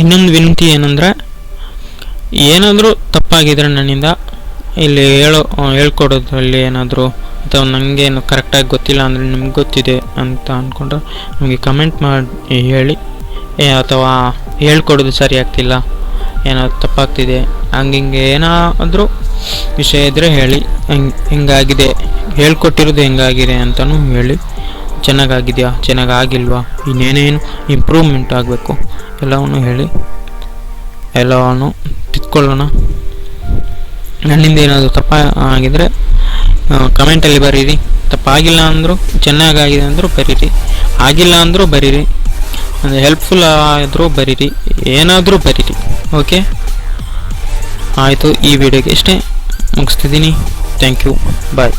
ಇನ್ನೊಂದು ವಿನಂತಿ ಏನಂದರೆ, ಏನಾದರೂ ತಪ್ಪಾಗಿದ್ರೆ ನನ್ನಿಂದ ಇಲ್ಲಿ ಹೇಳ್ಕೊಡೋದ್ರಲ್ಲಿ ಏನಾದರೂ, ಅಥವಾ ನನಗೇನು ಕರೆಕ್ಟಾಗಿ ಗೊತ್ತಿಲ್ಲ ಅಂದರೆ ನಿಮ್ಗೆ ಗೊತ್ತಿದೆ ಅಂತ ಅಂದ್ಕೊಂಡ್ರೆ ನಮಗೆ ಕಮೆಂಟ್ ಮಾಡಿ ಹೇಳಿ, ಅಥವಾ ಹೇಳ್ಕೊಡೋದು ಸರಿ ಆಗ್ತಿಲ್ಲ, ಏನಾದ್ರು ತಪ್ಪಾಗ್ತಿದೆ, ಹಿಂಗೆ ಏನಾದರೂ ವಿಷಯ ಇದ್ದರೆ ಹೇಳಿ. ಹೆಂಗಾಗಿದೆ, ಹೇಳ್ಕೊಟ್ಟಿರೋದು ಹೆಂಗಾಗಿದೆ ಅಂತಲೂ ಹೇಳಿ. ಚೆನ್ನಾಗಾಗಿದೆಯಾ, ಚೆನ್ನಾಗಾಗಿಲ್ವಾ, ಇನ್ನೇನೇನು ಇಂಪ್ರೂವ್ಮೆಂಟ್ ಆಗಬೇಕು ಎಲ್ಲವನ್ನು ಹೇಳಿ, ಎಲ್ಲವನ್ನು ತಿದ್ಕೊಳ್ಳೋಣ. ನನ್ನಿಂದ ಏನಾದರೂ ತಪ್ಪ ಆಗಿದರೆ ಕಮೆಂಟಲ್ಲಿ ಬರೀರಿ. ತಪ್ಪಾಗಿಲ್ಲ ಅಂದರೂ, ಚೆನ್ನಾಗಾಗಿದೆ ಅಂದರೂ ಬರೀರಿ, ಆಗಿಲ್ಲ ಅಂದರೂ ಬರೀರಿ, ಅಂದರೆ ಹೆಲ್ಪ್ಫುಲ್ ಆದರೂ ಬರೀರಿ, ಏನಾದರೂ ಬರೀರಿ. ಓಕೆ, ಆಯಿತು. ಈ ವಿಡಿಯೋಗೆ ಇಷ್ಟೇ ಮುಗಿಸ್ತಿದ್ದೀನಿ. Thank you, bye.